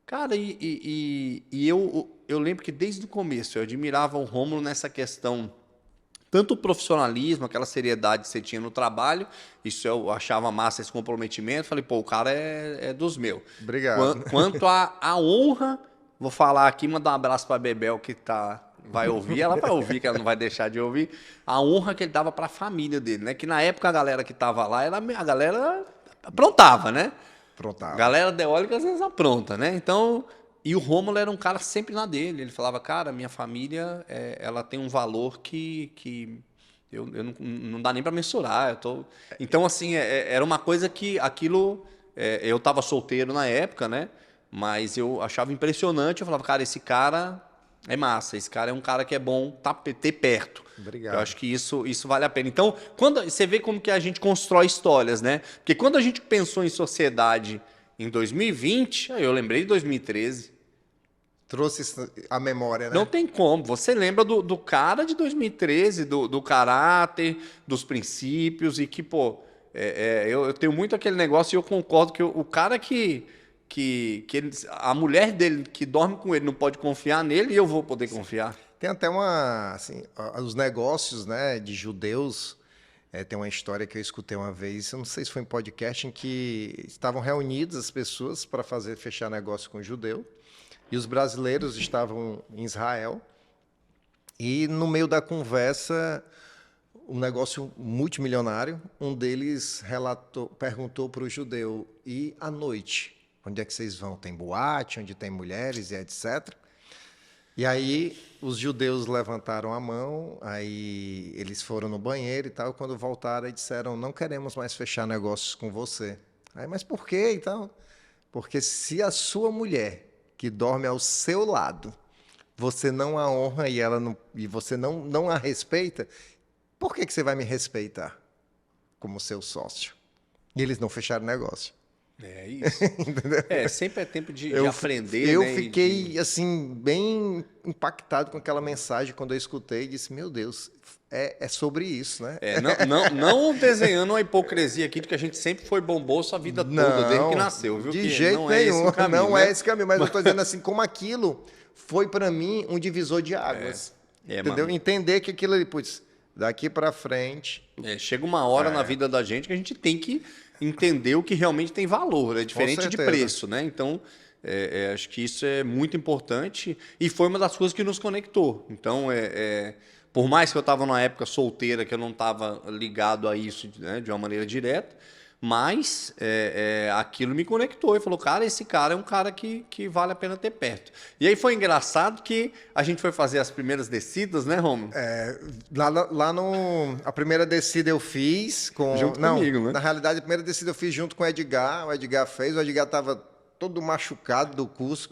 Speaker 1: Cara, eu lembro que desde o começo eu admirava o Rômulo nessa questão, tanto o profissionalismo, aquela seriedade que você tinha no trabalho, isso eu achava massa, esse comprometimento. Falei, pô, o cara é dos meus.
Speaker 2: Obrigado.
Speaker 1: Quanto à honra, vou falar aqui, mandar um abraço para a Bebel, que vai ouvir, ela vai ouvir, que ela não vai deixar de ouvir, a honra que ele dava para a família dele, né? Que na época a galera que estava lá, a galera aprontava, né?
Speaker 2: Aprontava.
Speaker 1: Galera da eólica às vezes apronta, né? Então... E o Rômulo era um cara sempre na dele. Ele falava, cara, minha família, ela tem um valor que eu não dá nem para mensurar. Então, assim, era uma coisa que aquilo... eu estava solteiro na época, né? Mas eu achava impressionante. Eu falava, cara, esse cara é massa. Esse cara é um cara que é bom ter perto.
Speaker 2: Obrigado.
Speaker 1: Eu acho que isso vale a pena. Então, quando você vê como que a gente constrói histórias, né? Porque quando a gente pensou em sociedade... Em 2020, eu lembrei de 2013.
Speaker 2: Trouxe a memória, né?
Speaker 1: Não tem como. Você lembra do cara de 2013, do caráter, dos princípios, e que, pô, eu tenho muito aquele negócio e eu concordo que o cara que a mulher dele que dorme com ele não pode confiar nele, e eu vou poder confiar.
Speaker 2: Tem até assim, os negócios, né, de judeus. Tem uma história que eu escutei uma vez, eu não sei se foi em podcast, em que estavam reunidas as pessoas para fechar negócio com o judeu, e os brasileiros estavam em Israel, e no meio da conversa, um negócio multimilionário, um deles perguntou para o judeu, e à noite, onde é que vocês vão? Tem boate, onde tem mulheres e etc., e aí os judeus levantaram a mão, aí eles foram no banheiro e tal, quando voltaram e disseram, não queremos mais fechar negócios com você. Aí, mas por quê então? Porque se a sua mulher, que dorme ao seu lado, você não a honra e você não a respeita, por que você vai me respeitar como seu sócio? E eles não fecharam negócio.
Speaker 1: É isso. Sempre é tempo de aprender.
Speaker 2: Eu
Speaker 1: né?
Speaker 2: fiquei assim bem impactado com aquela mensagem quando eu escutei e disse, meu Deus, é sobre isso, né?
Speaker 1: Não desenhando uma hipocrisia aqui de que a gente sempre foi bom bolso a vida toda, desde que nasceu, viu?
Speaker 2: De jeito nenhum, não é esse caminho, mas eu estou dizendo assim, como aquilo foi para mim um divisor de águas. Entendeu? Mano. Entender que aquilo ali, putz, daqui para frente...
Speaker 1: chega uma hora na vida da gente que a gente tem que entender o que realmente tem valor, é diferente de preço, né? Então, acho que isso é muito importante e foi uma das coisas que nos conectou. Então, por mais que eu estava numa época solteira, que eu não estava ligado a isso, né, de uma maneira direta, mas aquilo me conectou e falou, cara, esse cara é um cara que vale a pena ter perto. E aí foi engraçado que a gente foi fazer as primeiras descidas, né, Romulo?
Speaker 2: A primeira descida eu fiz
Speaker 1: comigo, né?
Speaker 2: Na realidade, a primeira descida eu fiz junto com o Edgar fez, o Edgar estava todo machucado do curso,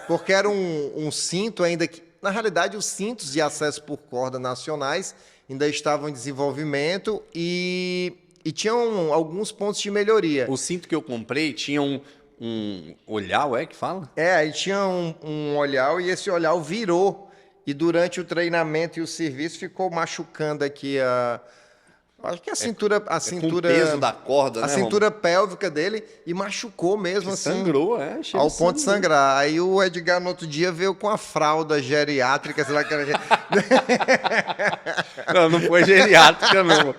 Speaker 2: porque era um cinto ainda que, na realidade, os cintos de acesso por corda nacionais ainda estavam em desenvolvimento e tinham alguns pontos de melhoria.
Speaker 1: O cinto que eu comprei tinha um olhar, que fala?
Speaker 2: Aí tinha um olhar e esse olhar virou. E durante o treinamento e o serviço ficou machucando aqui acho que a cintura...
Speaker 1: com o peso da corda,
Speaker 2: a cintura pélvica dele e machucou mesmo assim.
Speaker 1: Sangrou,
Speaker 2: ao ponto de sangrar. Aí o Edgar no outro dia veio com a fralda geriátrica, sei lá que era.
Speaker 1: Não foi geriátrica, não.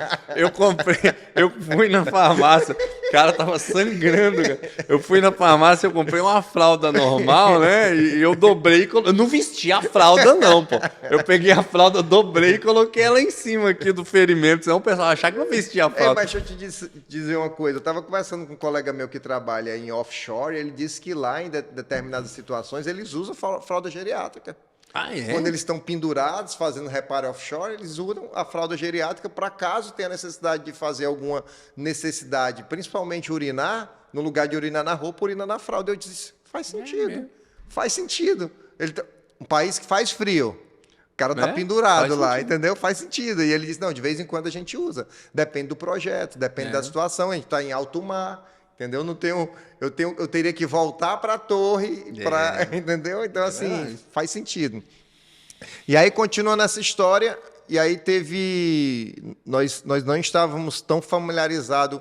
Speaker 1: Eu fui na farmácia, o cara tava sangrando, cara. Eu fui na farmácia, eu comprei uma fralda normal, né? E eu dobrei, eu não vesti a fralda, não, pô. Eu peguei a fralda, dobrei e coloquei ela em cima aqui do ferimento, senão o pessoal achar que eu vestia a fralda.
Speaker 2: Mas deixa eu te dizer uma coisa. Eu estava conversando com um colega meu que trabalha em offshore, e ele disse que lá, em determinadas situações, eles usam fralda geriátrica.
Speaker 1: Ah, é?
Speaker 2: Quando eles estão pendurados, fazendo reparo offshore, eles usam a fralda geriátrica para caso tenha necessidade de fazer alguma necessidade, principalmente urinar, no lugar de urinar na roupa, urina na fralda. Eu disse, faz sentido, faz sentido. Um país que faz frio, o cara tá pendurado lá, sentido. Entendeu? Faz sentido. E ele disse, não, de vez em quando a gente usa. Depende do projeto, depende da situação, a gente está em alto mar. Entendeu? Eu teria que voltar para a torre, entendeu? Então, assim, faz sentido. E aí, continuando essa história, e aí nós não estávamos tão familiarizados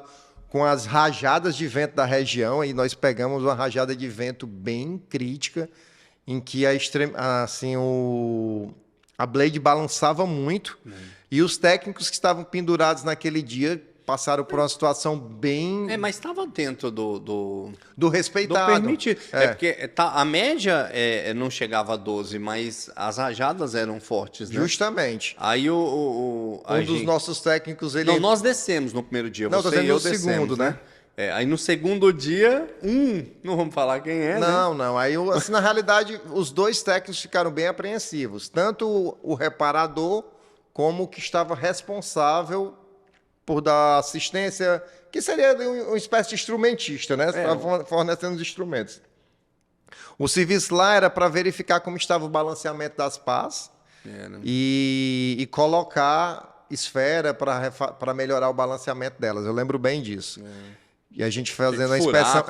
Speaker 2: com as rajadas de vento da região, e nós pegamos uma rajada de vento bem crítica, em que a blade balançava muito, e os técnicos que estavam pendurados naquele dia passaram por uma situação bem...
Speaker 1: mas estava dentro do
Speaker 2: respeitado.
Speaker 1: Do permitido. Porque a média não chegava a 12, mas as rajadas eram fortes, né?
Speaker 2: Justamente.
Speaker 1: Aí
Speaker 2: dos nossos técnicos...
Speaker 1: Não, nós descemos no primeiro dia.
Speaker 2: Não,
Speaker 1: você e eu descemos,
Speaker 2: segundo, né?
Speaker 1: Aí no segundo dia, não vamos falar quem é,
Speaker 2: não,
Speaker 1: né?
Speaker 2: Não. Aí, assim, na realidade, os dois técnicos ficaram bem apreensivos. Tanto o reparador como o que estava responsável por dar assistência, que seria uma espécie de instrumentista, né? Fornecendo os instrumentos. O serviço lá era para verificar como estava o balanceamento das pás e colocar esfera para melhorar o balanceamento delas. Eu lembro bem disso. E a gente fazendo a inspeção,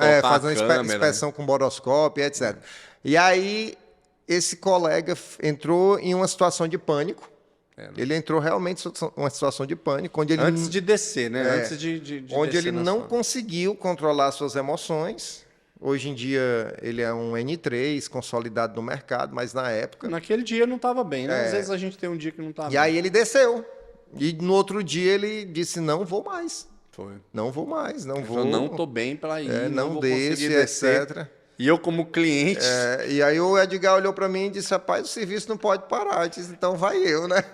Speaker 2: inspeção com boroscópio, etc. E aí, esse colega entrou em uma situação de pânico. Ele entrou realmente em uma situação de pânico. Onde ele
Speaker 1: antes de descer, né? Antes de
Speaker 2: onde ele não conseguiu controlar suas emoções. Hoje em dia, ele é um N3, consolidado no mercado, mas na época...
Speaker 1: Naquele dia não estava bem, né? Às vezes a gente tem um dia que não está bem.
Speaker 2: E aí ele desceu. E no outro dia ele disse, não vou mais.
Speaker 1: Foi.
Speaker 2: Não vou mais, não vou.
Speaker 1: Eu não estou bem para ir,
Speaker 2: não
Speaker 1: vou
Speaker 2: desce,
Speaker 1: descer.
Speaker 2: etc.
Speaker 1: E eu, como cliente...
Speaker 2: E aí o Edgar olhou para mim e disse, rapaz, o serviço não pode parar. Eu disse, então vai eu, né?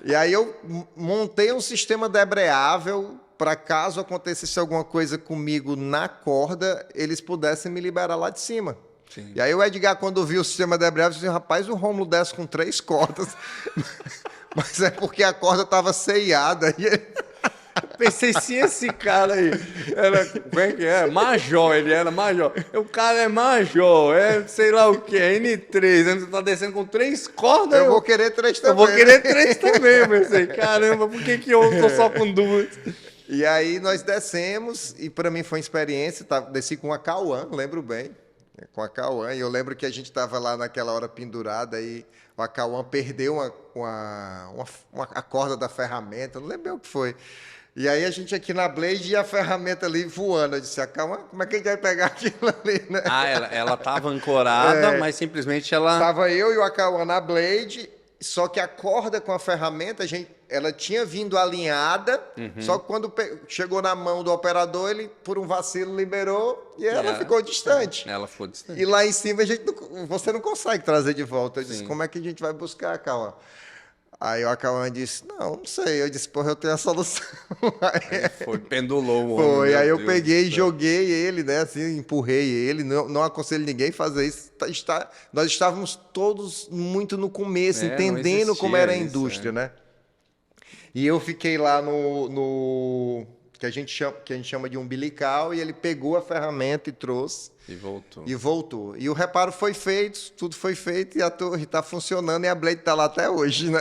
Speaker 2: E aí eu montei um sistema debreável para caso acontecesse alguma coisa comigo na corda, eles pudessem me liberar lá de cima.
Speaker 1: Sim.
Speaker 2: E aí o Edgar, quando viu o sistema debreável, disse, rapaz, o Rômulo desce com 3 cordas. Mas é porque a corda estava ceiada. E ele...
Speaker 1: Pensei, se esse cara aí era, como é que é? Major, ele era major. O cara é major, sei lá o que, N3, você tá descendo com 3 cordas.
Speaker 2: Eu vou querer 3 também.
Speaker 1: Eu vou querer 3 também, eu pensei, caramba, por que eu tô só com 2?
Speaker 2: E aí nós descemos, e para mim foi uma experiência, desci com a Cauã, lembro bem, com a Cauã, e eu lembro que a gente estava lá naquela hora pendurada, e a Cauã perdeu a corda da ferramenta, não lembro bem o que foi. E aí a gente aqui na blade e a ferramenta ali voando. Eu disse, calma, como é que a gente vai pegar aquilo ali, né?
Speaker 1: Ela estava ancorada, mas simplesmente ela...
Speaker 2: Tava eu e o Acauã na blade, só que a corda com a ferramenta, ela tinha vindo alinhada, só que quando chegou na mão do operador, ele, por um vacilo, liberou e ela ficou distante.
Speaker 1: Ela ficou distante.
Speaker 2: E lá em cima, você não consegue trazer de volta. Eu disse, como é que a gente vai buscar, Acauã? Aí o Acauã disse, não sei. Eu disse, porra, eu tenho a solução.
Speaker 1: Aí pendulou o homem.
Speaker 2: Foi, aí eu peguei e joguei ele, né, assim, empurrei ele. Não aconselho ninguém a fazer isso. Nós estávamos todos muito no começo, entendendo como era a indústria, né? E eu fiquei lá no que a gente chama de umbilical, e ele pegou a ferramenta e trouxe. E voltou. E o reparo foi feito, tudo foi feito, e a torre está funcionando, e a blade está lá até hoje, né?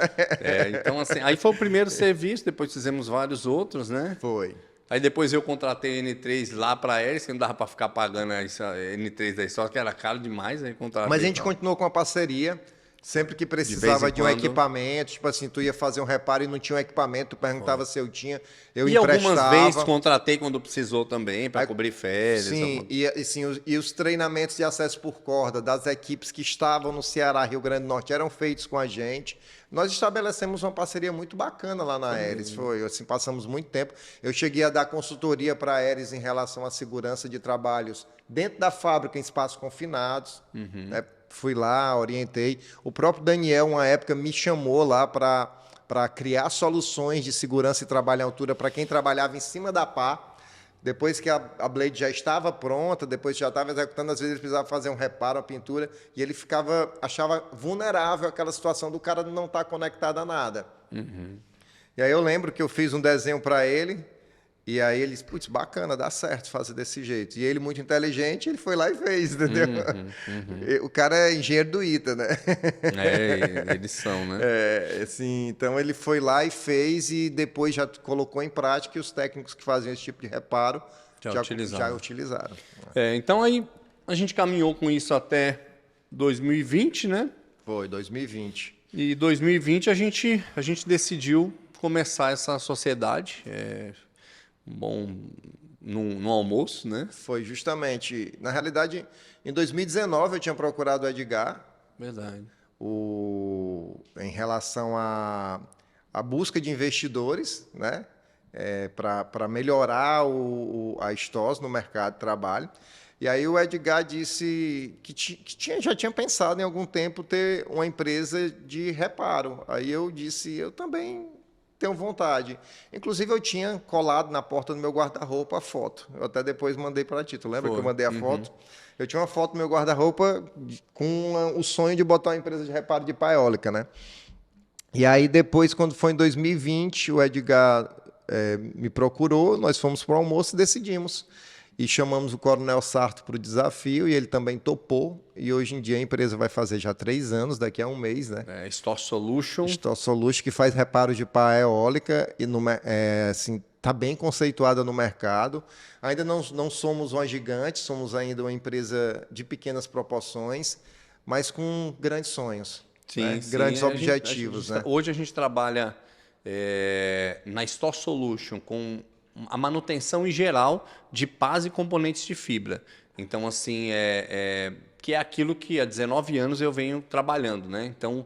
Speaker 1: Então assim, aí foi o primeiro serviço, depois fizemos vários outros, né?
Speaker 2: Foi.
Speaker 1: Aí depois eu contratei N3 lá para a Eris, que não dava para ficar pagando a N3 daí só, que era caro demais, aí contratei.
Speaker 2: Mas a gente continuou com a parceria. Sempre que precisava de um equipamento, tipo assim, tu ia fazer um reparo e não tinha um equipamento, tu perguntava se eu tinha, eu emprestava.
Speaker 1: Algumas vezes contratei quando precisou também, para cobrir férias.
Speaker 2: Sim, e os treinamentos de acesso por corda das equipes que estavam no Ceará, Rio Grande do Norte, eram feitos com a gente. Nós estabelecemos uma parceria muito bacana lá na Aeris, assim, passamos muito tempo. Eu cheguei a dar consultoria para a Aeris em relação à segurança de trabalhos dentro da fábrica, em espaços confinados, né? Fui lá, orientei. O próprio Daniel, uma época, me chamou lá para criar soluções de segurança e trabalho em altura para quem trabalhava em cima da pá. Depois que a blade já estava pronta, depois já estava executando, às vezes ele precisava fazer um reparo, uma pintura, e ele achava vulnerável aquela situação do cara não estar conectado a nada. E aí eu lembro que eu fiz um desenho para ele, e aí ele disse, putz, bacana, dá certo fazer desse jeito. E ele, muito inteligente, ele foi lá e fez, entendeu? O cara é engenheiro do ITA, né?
Speaker 1: Eles são, né?
Speaker 2: Assim, então ele foi lá e fez, e depois já colocou em prática, e os técnicos que faziam esse tipo de reparo já utilizaram.
Speaker 1: Então aí a gente caminhou com isso até 2020, né?
Speaker 2: Foi, 2020.
Speaker 1: E 2020 a gente decidiu começar essa sociedade, no almoço, né?
Speaker 2: Foi justamente, na realidade, em 2019 eu tinha procurado o Edgar.
Speaker 1: Verdade.
Speaker 2: Em relação à busca de investidores, né? Para melhorar a STOS no mercado de trabalho. E aí o Edgar disse que já tinha pensado em algum tempo ter uma empresa de reparo. Aí eu disse, eu também tenho vontade. Inclusive eu tinha colado na porta do meu guarda-roupa a foto. Eu até depois mandei para ti. Tu lembra que eu mandei a foto? Eu tinha uma foto no meu guarda-roupa com o sonho de botar uma empresa de reparo de pá eólica, né? E aí depois, quando foi em 2020, o Edgar me procurou, nós fomos para o almoço e decidimos. E chamamos o Coronel Sarto para o desafio, e ele também topou. E hoje em dia a empresa vai fazer já 3 anos, daqui a um mês, né?
Speaker 1: Store Solution.
Speaker 2: Store Solution, que faz reparo de pá eólica e assim, está bem conceituada no mercado. Ainda não somos uma gigante, somos ainda uma empresa de pequenas proporções, mas com grandes sonhos.
Speaker 1: Sim,
Speaker 2: né?
Speaker 1: sim.
Speaker 2: Grandes objetivos. Né?
Speaker 1: Hoje a gente trabalha na Store Solution com a manutenção em geral de pás e componentes de fibra. Então, assim, que é aquilo que há 19 anos eu venho trabalhando, né? Então,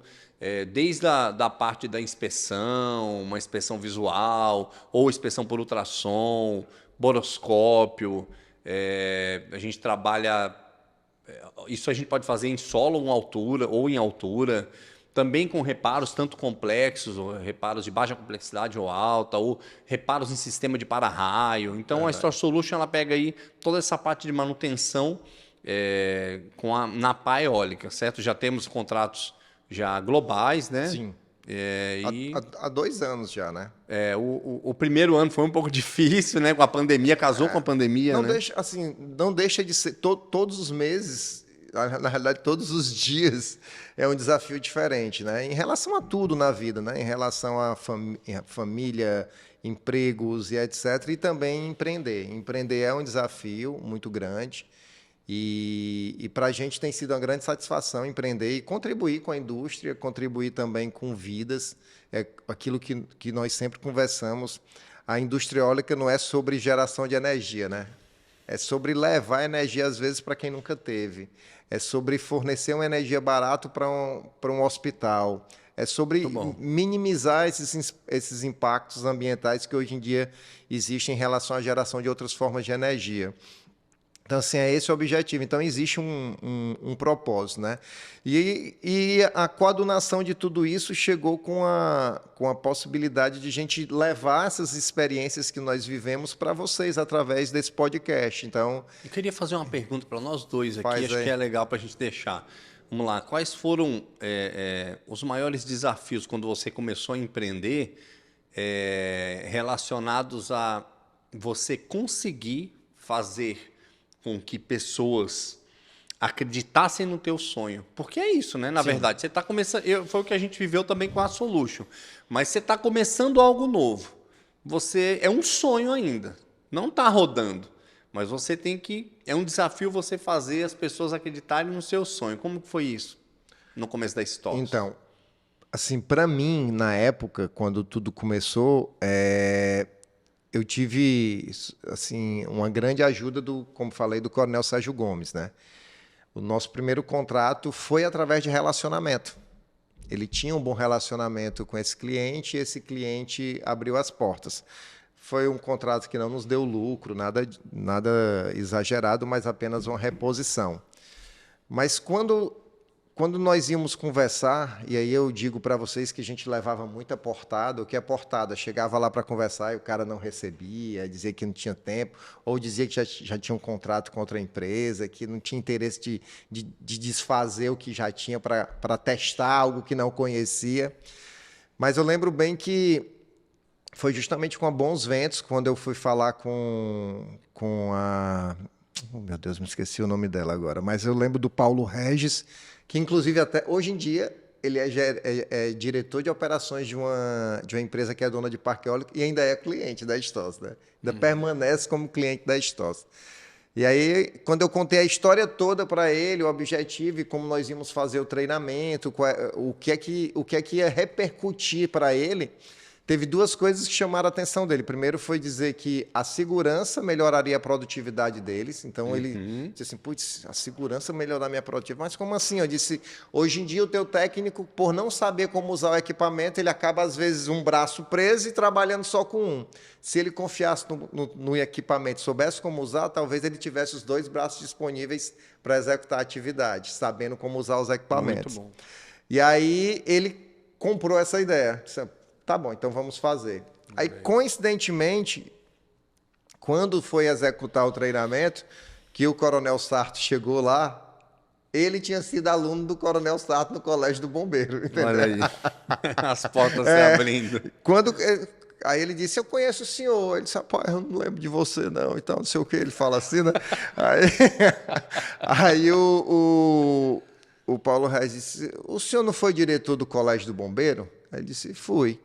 Speaker 1: desde da parte da inspeção, uma inspeção visual, ou inspeção por ultrassom, boroscópio, a gente trabalha... Isso a gente pode fazer em solo ou em altura, também com reparos tanto complexos, ou reparos de baixa complexidade ou alta, ou reparos em sistema de para-raio. Então, a Store Solution ela pega aí toda essa parte de manutenção na pá eólica, certo? Já temos contratos já globais, né?
Speaker 2: Sim. Há 2 anos já, né?
Speaker 1: O primeiro ano foi um pouco difícil, né? Com a pandemia, casou com a pandemia,
Speaker 2: não
Speaker 1: né?
Speaker 2: Não deixa de ser todos os meses, na realidade todos os dias é um desafio diferente, né? Em relação a tudo na vida, né? Em relação à família, empregos e etc. E também empreender. Empreender é um desafio muito grande. E para a gente tem sido uma grande satisfação empreender e contribuir com a indústria, contribuir também com vidas. É aquilo que nós sempre conversamos. A indústria eólica não é sobre geração de energia, né? É sobre levar energia, às vezes, para quem nunca teve. É sobre fornecer uma energia barata para um hospital. É sobre minimizar esses impactos ambientais que hoje em dia existem em relação à geração de outras formas de energia. Então, assim, é esse o objetivo. Então, existe um propósito, né? E a coadunação de tudo isso chegou com a possibilidade de a gente levar essas experiências que nós vivemos para vocês através desse podcast. Então,
Speaker 1: eu queria fazer uma pergunta para nós dois aqui, acho
Speaker 2: aí.
Speaker 1: que é legal para a gente deixar. Vamos lá, quais foram os maiores desafios quando você começou a empreender relacionados a você conseguir fazer com que pessoas acreditassem no teu sonho? Porque é isso, né? Na verdade, você está começando... Foi o que a gente viveu também com a Solution. Mas você está começando algo novo. Você é um sonho ainda. Não está rodando. Mas você tem que... É um desafio você fazer as pessoas acreditarem no seu sonho. Como que foi isso no começo da história?
Speaker 2: Então, assim, para mim, na época, quando tudo começou... Eu tive, assim, uma grande ajuda como falei, do Coronel Sérgio Gomes, né? O nosso primeiro contrato foi através de relacionamento. Ele tinha um bom relacionamento com esse cliente e esse cliente abriu as portas. Foi um contrato que não nos deu lucro, nada exagerado, mas apenas uma reposição. Mas quando quando nós íamos conversar, e aí eu digo para vocês que a gente levava muita portada, o que é portada? Chegava lá para conversar e o cara não recebia, dizia que não tinha tempo, ou dizia que já tinha um contrato com outra empresa, que não tinha interesse de desfazer o que já tinha para testar algo que não conhecia. Mas eu lembro bem que foi justamente com a Bons Ventos, quando eu fui falar com a... Oh, meu Deus, me esqueci o nome dela agora. Mas eu lembro do Paulo Regis, que inclusive até hoje em dia ele é diretor de operações de uma empresa que é dona de parque eólico e ainda é cliente da Stoss, né? Ainda permanece como cliente da Stoss. E aí, quando eu contei a história toda para ele, o objetivo e como nós íamos fazer o treinamento, o que é que ia repercutir para ele, teve duas coisas que chamaram a atenção dele. Primeiro foi dizer que a segurança melhoraria a produtividade deles. Então, ele disse assim, putz, a segurança melhorar minha produtividade. Mas como assim? Eu disse, hoje em dia o teu técnico, por não saber como usar o equipamento, ele acaba, às vezes, um braço preso e trabalhando só com um. Se ele confiasse no equipamento, soubesse como usar, talvez ele tivesse os dois braços disponíveis para executar a atividade, sabendo como usar os equipamentos.
Speaker 1: Muito bom.
Speaker 2: E aí, ele comprou essa ideia. Disse, tá bom, então vamos fazer. Aí, coincidentemente, quando foi executar o treinamento, que o Coronel Sarto chegou lá, ele tinha sido aluno do Coronel Sarto no Colégio do Bombeiro. Entendeu?
Speaker 1: Olha aí, as portas se abrindo.
Speaker 2: Aí ele disse, eu conheço o senhor. Ele disse, rapaz, eu não lembro de você não, então não sei o que. Ele fala assim, né? Aí o Paulo Reis disse, o senhor não foi diretor do Colégio do Bombeiro? Ele disse, fui.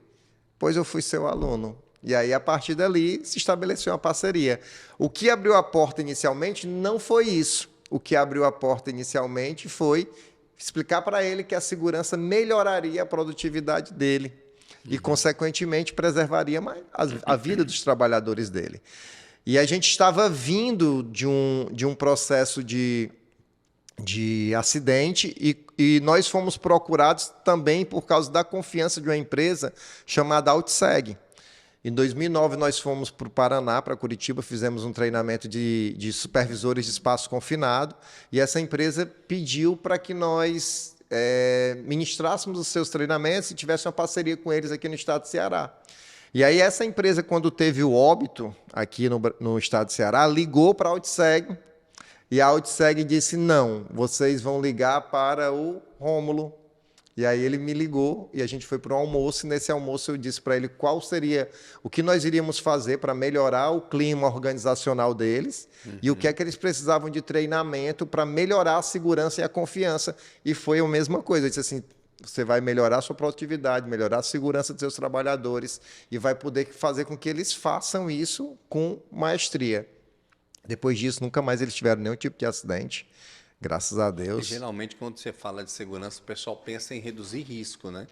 Speaker 2: Pois eu fui seu aluno. E aí, a partir dali, se estabeleceu uma parceria. O que abriu a porta inicialmente não foi isso. O que abriu a porta inicialmente foi explicar para ele que a segurança melhoraria a produtividade dele e, consequentemente, preservaria mais a vida dos trabalhadores dele. E a gente estava vindo de um processo de acidente e nós fomos procurados também por causa da confiança de uma empresa chamada Outseg. Em 2009, nós fomos para o Paraná, para Curitiba, fizemos um treinamento de supervisores de espaço confinado e essa empresa pediu para que nós ministrássemos os seus treinamentos e tivesse uma parceria com eles aqui no estado do Ceará. E aí essa empresa, quando teve o óbito aqui no estado do Ceará, ligou para a Outseg. E a Outseg disse, não, vocês vão ligar para o Rômulo. E aí ele me ligou e a gente foi para um almoço. E nesse almoço eu disse para ele qual seria o que nós iríamos fazer para melhorar o clima organizacional deles e o que é que eles precisavam de treinamento para melhorar a segurança e a confiança. E foi a mesma coisa. Eu disse assim, você vai melhorar a sua produtividade, melhorar a segurança dos seus trabalhadores e vai poder fazer com que eles façam isso com maestria. Depois disso, nunca mais eles tiveram nenhum tipo de acidente, graças a Deus.
Speaker 1: E, geralmente, quando você fala de segurança, o pessoal pensa em reduzir risco, né?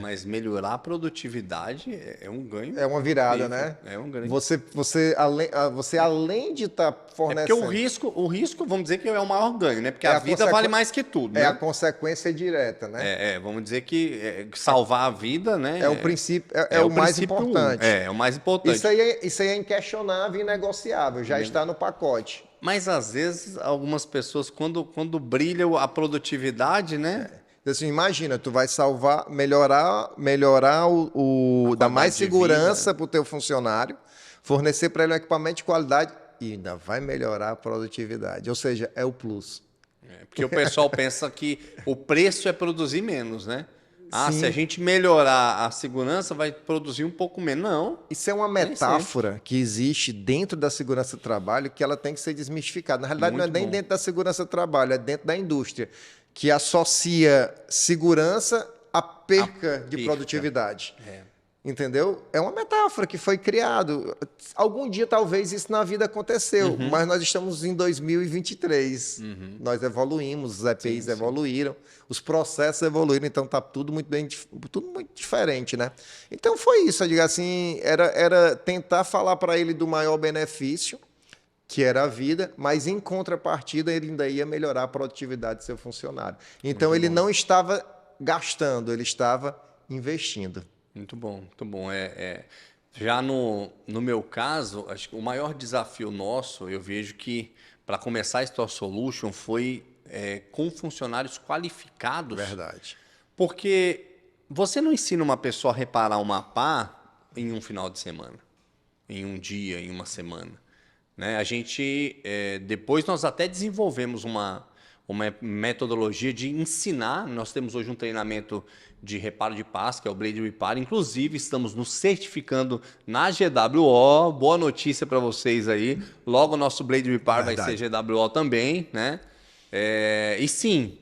Speaker 1: Mas melhorar a produtividade é um ganho.
Speaker 2: É uma virada,
Speaker 1: incrível,
Speaker 2: né?
Speaker 1: É um grande.
Speaker 2: Você além de estar fornecendo...
Speaker 1: Porque o risco, vamos dizer que é o maior ganho, né? Porque a vida vale mais que tudo, né?
Speaker 2: É a consequência direta, né?
Speaker 1: Vamos dizer que salvar a vida, né?
Speaker 2: É o princípio, é o mais importante.
Speaker 1: É o mais importante.
Speaker 2: Isso aí é inquestionável e inegociável, já está no pacote.
Speaker 1: Mas, às vezes, algumas pessoas, quando brilha a produtividade, né?
Speaker 2: Assim, imagina, tu vai melhorar dar mais segurança para o teu funcionário, fornecer para ele um equipamento de qualidade e ainda vai melhorar a produtividade. Ou seja, é o plus.
Speaker 1: Porque o pessoal pensa que o preço é produzir menos, né?
Speaker 2: Sim.
Speaker 1: Se a gente melhorar a segurança, vai produzir um pouco menos. Não.
Speaker 2: Isso é uma metáfora que existe dentro da segurança do trabalho que ela tem que ser desmistificada. Na realidade, não é nem dentro da segurança do trabalho, é dentro da indústria, que associa segurança à perca de produtividade. Entendeu? É uma metáfora que foi criado. Algum dia, talvez, isso na vida aconteceu, mas nós estamos em 2023. Nós evoluímos, os EPIs evoluíram, os processos evoluíram, então está tudo muito diferente, né? Então foi isso, eu digo assim, era tentar falar para ele do maior benefício, que era a vida, mas em contrapartida ele ainda ia melhorar a produtividade do seu funcionário. Então ele não estava gastando, ele estava investindo.
Speaker 1: Muito bom, muito bom. Já no meu caso, acho que o maior desafio nosso, eu vejo que para começar a Store Solution foi com funcionários qualificados.
Speaker 2: Verdade.
Speaker 1: Porque você não ensina uma pessoa a reparar uma pá em um final de semana, em um dia, em uma semana. Né? A gente, depois nós até desenvolvemos uma metodologia de ensinar. Nós temos hoje um treinamento de reparo de pás, que é o Blade Repair. Inclusive, estamos nos certificando na GWO. Boa notícia para vocês aí. Logo, o nosso Blade Repair vai ser GWO também. Né? E sim,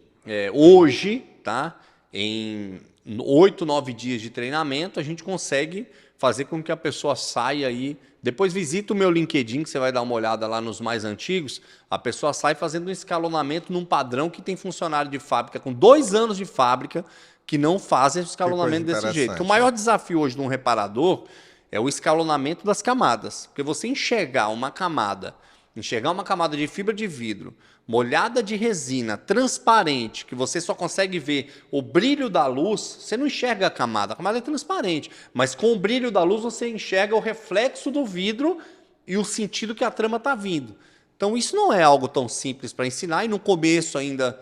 Speaker 1: hoje, tá? Em 8, 9 dias de treinamento, a gente consegue fazer com que a pessoa saia aí. Depois visita o meu LinkedIn, que você vai dar uma olhada lá nos mais antigos. A pessoa sai fazendo um escalonamento num padrão que tem funcionário de fábrica com 2 anos de fábrica que não fazem o escalonamento desse jeito. Então, o maior desafio hoje de um reparador é o escalonamento das camadas. Porque você enxergar uma camada de fibra de vidro, molhada de resina, transparente, que você só consegue ver o brilho da luz, você não enxerga a camada é transparente, mas com o brilho da luz você enxerga o reflexo do vidro e o sentido que a trama está vindo. Então isso não é algo tão simples para ensinar, e no começo ainda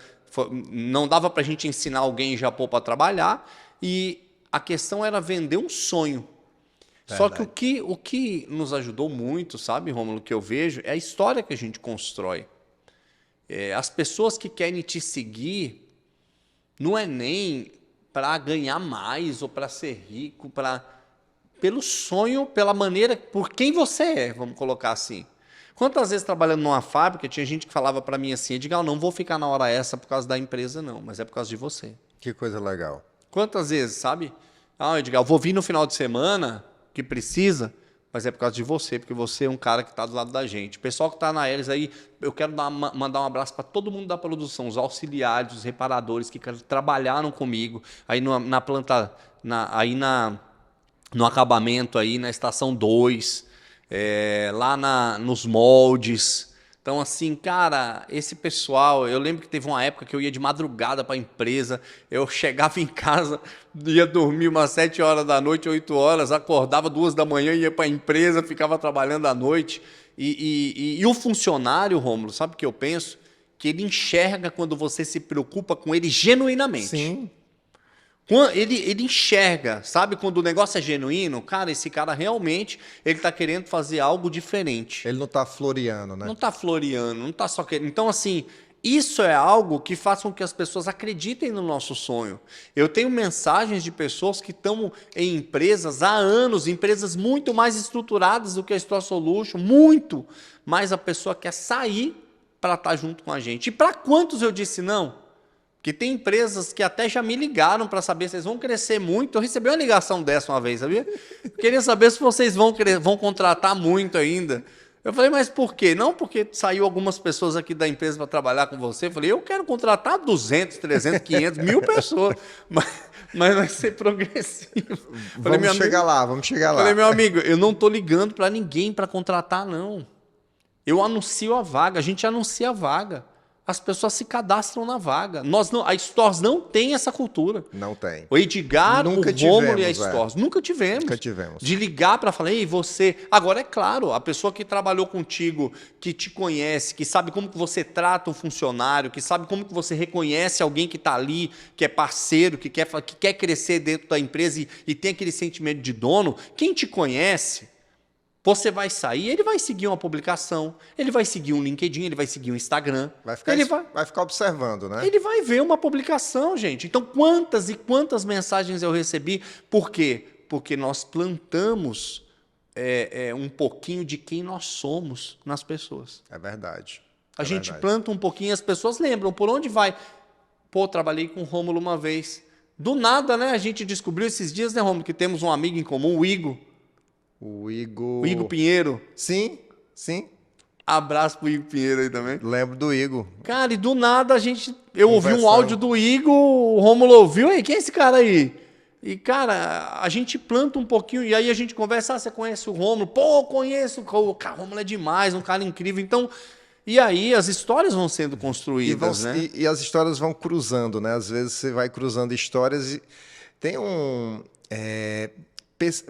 Speaker 1: não dava para a gente ensinar alguém em Japão para trabalhar, e a questão era vender um sonho. Só que o que nos ajudou muito, sabe, Rômulo, que eu vejo, é a história que a gente constrói. As pessoas que querem te seguir não é nem para ganhar mais ou para ser rico, pelo sonho, pela maneira, por quem você é, vamos colocar assim. Quantas vezes trabalhando numa fábrica, tinha gente que falava para mim assim, Edgar, não vou ficar na hora essa por causa da empresa não, mas é por causa de você.
Speaker 2: Que coisa legal.
Speaker 1: Quantas vezes, sabe? Edgar, eu vou vir no final de semana, que precisa, mas é por causa de você, porque você é um cara que está do lado da gente. O pessoal que está na Hélice aí, eu quero mandar um abraço para todo mundo da produção, os auxiliares, os reparadores que trabalharam comigo aí na planta, no acabamento, aí na estação 2, lá nos moldes. Então, assim, cara, esse pessoal, eu lembro que teve uma época que eu ia de madrugada para a empresa, eu chegava em casa, ia dormir umas 7 horas da noite, 8 horas, acordava 2 da manhã, ia para a empresa, ficava trabalhando à noite. E o funcionário, Rômulo, sabe o que eu penso? Que ele enxerga quando você se preocupa com ele genuinamente.
Speaker 2: Sim.
Speaker 1: Ele enxerga, sabe? Quando o negócio é genuíno, cara, esse cara realmente ele está querendo fazer algo diferente.
Speaker 2: Ele não está floreando, né?
Speaker 1: Não está floreando, não está só querendo. Então, assim, isso é algo que faz com que as pessoas acreditem no nosso sonho. Eu tenho mensagens de pessoas que estão em empresas há anos, empresas muito mais estruturadas do que a Store Solution, muito, mas a pessoa quer sair para estar junto com a gente. E para quantos eu disse não? Que tem empresas que até já me ligaram para saber se eles vão crescer muito. Eu recebi uma ligação dessa uma vez, sabia? Queria saber se vocês vão contratar muito ainda. Eu falei, mas por quê? Não, porque saiu algumas pessoas aqui da empresa para trabalhar com você. Eu falei, eu quero contratar 200, 300, 500, 1000 pessoas. Mas vai ser progressivo.
Speaker 2: Vamos chegar lá.
Speaker 1: Falei, meu amigo, eu não estou ligando para ninguém para contratar, não. Eu anuncio a vaga, a gente anuncia a vaga. As pessoas se cadastram na vaga. A Stores não tem essa cultura.
Speaker 2: Não tem.
Speaker 1: O Edgar, o Rômulo e a Stores. Nunca tivemos.
Speaker 2: Nunca tivemos.
Speaker 1: De ligar para falar, ei, você... Agora, é claro, a pessoa que trabalhou contigo, que te conhece, que sabe como que você trata um funcionário, que sabe como que você reconhece alguém que está ali, que é parceiro, que quer crescer dentro da empresa e tem aquele sentimento de dono, quem te conhece... Você vai sair, ele vai seguir uma publicação, ele vai seguir um LinkedIn, ele vai seguir um Instagram.
Speaker 2: Vai ficar observando, né?
Speaker 1: Ele vai ver uma publicação, gente. Então, quantas e quantas mensagens eu recebi? Por quê? Porque nós plantamos um pouquinho de quem nós somos nas pessoas.
Speaker 2: É verdade.
Speaker 1: A gente planta um pouquinho e as pessoas lembram. Por onde vai? Pô, trabalhei com o Rômulo uma vez. Do nada, né? A gente descobriu esses dias, né, Rômulo, que temos um amigo em comum, o Igor.
Speaker 2: O Igor...
Speaker 1: O Igor Pinheiro.
Speaker 2: Sim.
Speaker 1: Abraço pro Igor Pinheiro aí também.
Speaker 2: Lembro do Igor.
Speaker 1: Cara, e do nada eu ouvi um áudio do Igor, o Rômulo ouviu, ei, quem é esse cara aí? E, cara, a gente planta um pouquinho, e aí a gente conversa, você conhece o Rômulo? Pô, conheço, o Rômulo é demais, um cara incrível. Então, e aí as histórias vão sendo construídas, né?
Speaker 2: E as histórias vão cruzando, né? Às vezes você vai cruzando histórias e tem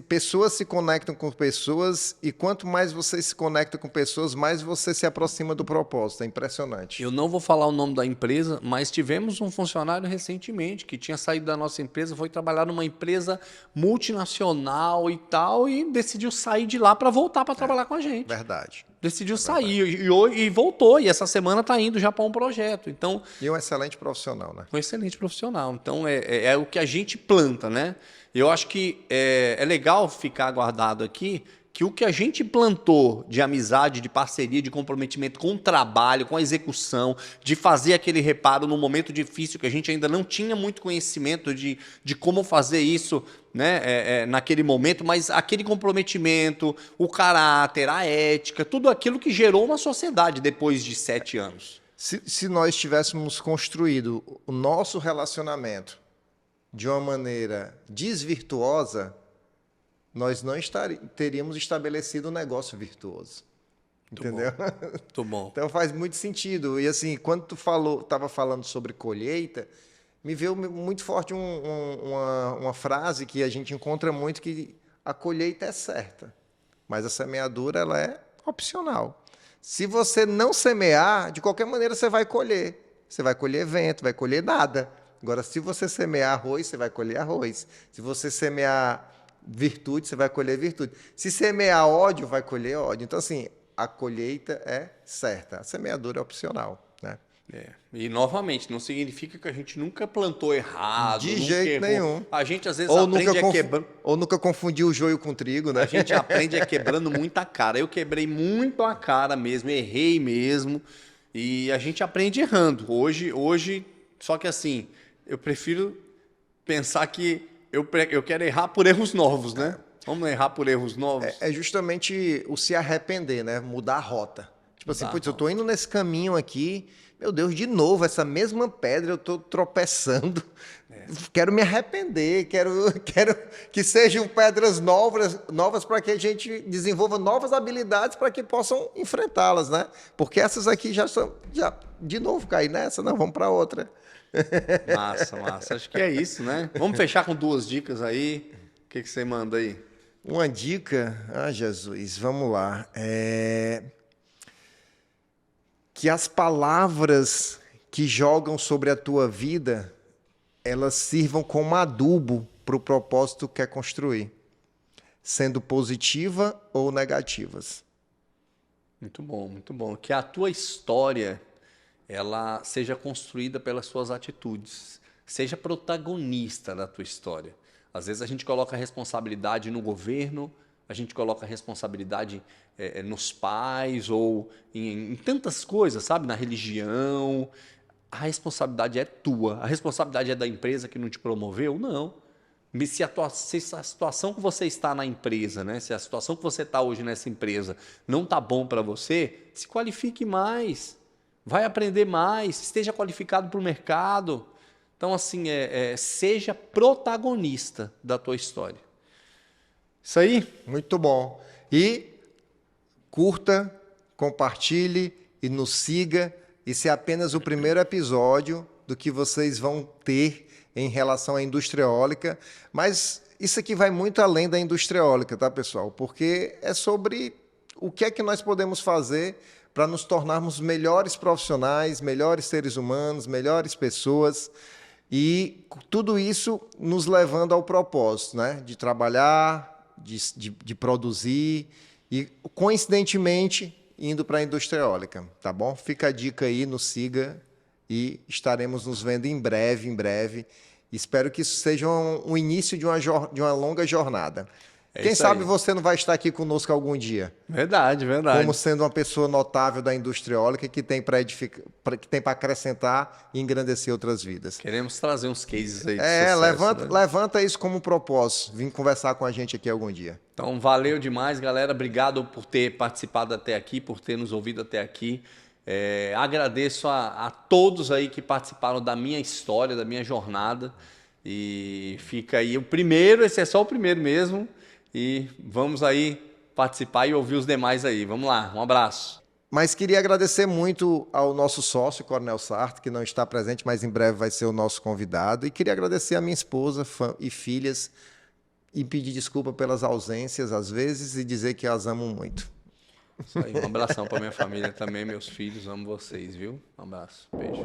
Speaker 2: pessoas se conectam com pessoas e quanto mais você se conecta com pessoas, mais você se aproxima do propósito. É impressionante.
Speaker 1: Eu não vou falar o nome da empresa, mas tivemos um funcionário recentemente que tinha saído da nossa empresa, foi trabalhar numa empresa multinacional e tal, e decidiu sair de lá para voltar para trabalhar com a gente.
Speaker 2: Verdade.
Speaker 1: Decidiu sair e voltou, e essa semana está indo já para um projeto. Então,
Speaker 2: E um excelente profissional, né?
Speaker 1: um excelente profissional. Então, é o que a gente planta, né? Eu acho que é legal ficar guardado aqui que o que a gente plantou de amizade, de parceria, de comprometimento com o trabalho, com a execução, de fazer aquele reparo no momento difícil, que a gente ainda não tinha muito conhecimento de como fazer isso, né, naquele momento, mas aquele comprometimento, o caráter, a ética, tudo aquilo que gerou uma sociedade depois de 7 anos.
Speaker 2: Se nós tivéssemos construído o nosso relacionamento de uma maneira desvirtuosa, nós não teríamos estabelecido um negócio virtuoso.
Speaker 1: Muito
Speaker 2: Entendeu?
Speaker 1: bom. Muito bom.
Speaker 2: Então faz muito sentido. E assim, quando tu estava falando sobre colheita, me veio muito forte uma frase que a gente encontra muito, que a colheita é certa, mas a semeadura ela é opcional. Se você não semear, de qualquer maneira você vai colher. Você vai colher vento, vai colher nada. Agora, se você semear arroz, você vai colher arroz. Se você semear virtude, você vai colher virtude. Se semear ódio, vai colher ódio. Então, assim, a colheita é certa. A semeadura é opcional, né?
Speaker 1: E, novamente, não significa que a gente nunca plantou errado.
Speaker 2: De
Speaker 1: nunca
Speaker 2: jeito
Speaker 1: errou.
Speaker 2: nenhum.
Speaker 1: A gente, às vezes,
Speaker 2: Ou
Speaker 1: aprende quebrando.
Speaker 2: Ou nunca confundiu o joio com o trigo, né?
Speaker 1: A gente aprende quebrando muita cara. Eu quebrei muito a cara mesmo, errei mesmo. E a gente aprende errando. Hoje, só que assim, eu prefiro pensar que eu quero errar por erros novos, né? Vamos errar por erros novos?
Speaker 2: É justamente o se arrepender, né? Mudar a rota. Tipo assim, putz, eu tô indo nesse caminho aqui, meu Deus, de novo, essa mesma pedra eu tô tropeçando. Quero me arrepender, quero que sejam pedras novas para que a gente desenvolva novas habilidades para que possam enfrentá-las, né? Porque essas aqui já de novo, cair nessa, não, vamos para outra.
Speaker 1: Massa. Acho que é isso, né? Vamos fechar com 2 dicas aí. O que você manda aí?
Speaker 2: Uma dica, Jesus, vamos lá. Que as palavras que jogam sobre a tua vida, elas sirvam como adubo para o propósito que quer construir, sendo positiva ou negativas.
Speaker 1: Muito bom, muito bom. Que a tua história ela seja construída pelas suas atitudes. Seja protagonista da tua história. Às vezes a gente coloca a responsabilidade no governo, a gente coloca a responsabilidade nos pais ou em tantas coisas, sabe? Na religião. A responsabilidade é tua. A responsabilidade é da empresa que não te promoveu? Não. Se a situação que você está na empresa, né? Se a situação que você está hoje nessa empresa não está bom para você, se qualifique mais. Vai aprender mais, esteja qualificado para o mercado. Então, assim, seja protagonista da tua história. Isso aí?
Speaker 2: Muito bom. E curta, compartilhe e nos siga. Esse é apenas o primeiro episódio do que vocês vão ter em relação à indústria eólica. Mas isso aqui vai muito além da indústria eólica, tá, pessoal? Porque é sobre o que é que nós podemos fazer para nos tornarmos melhores profissionais, melhores seres humanos, melhores pessoas, e tudo isso nos levando ao propósito, né? De trabalhar, de produzir e, coincidentemente, indo para a indústria eólica, tá bom? Fica a dica aí, nos siga e estaremos nos vendo em breve. Espero que isso seja um início de uma longa jornada. Quem sabe aí você não vai estar aqui conosco algum dia.
Speaker 1: Verdade.
Speaker 2: Como sendo uma pessoa notável da indústria eólica que tem para acrescentar e engrandecer outras vidas.
Speaker 1: Queremos trazer uns cases aí de sucesso,
Speaker 2: levanta isso como um propósito. Vim conversar com a gente aqui algum dia.
Speaker 1: Então, valeu demais, galera. Obrigado por ter participado até aqui, por ter nos ouvido até aqui. Agradeço a todos aí que participaram da minha história, da minha jornada. E fica aí o primeiro, esse é só o primeiro mesmo. E vamos aí participar e ouvir os demais aí. Vamos lá, um abraço.
Speaker 2: Mas queria agradecer muito ao nosso sócio, Coronel Sarto, que não está presente, mas em breve vai ser o nosso convidado. E queria agradecer a minha esposa e filhas, e pedir desculpa pelas ausências às vezes e dizer que as amo muito.
Speaker 1: Isso aí, um abração pra minha família também, meus filhos, amo vocês, viu? Um abraço, beijo.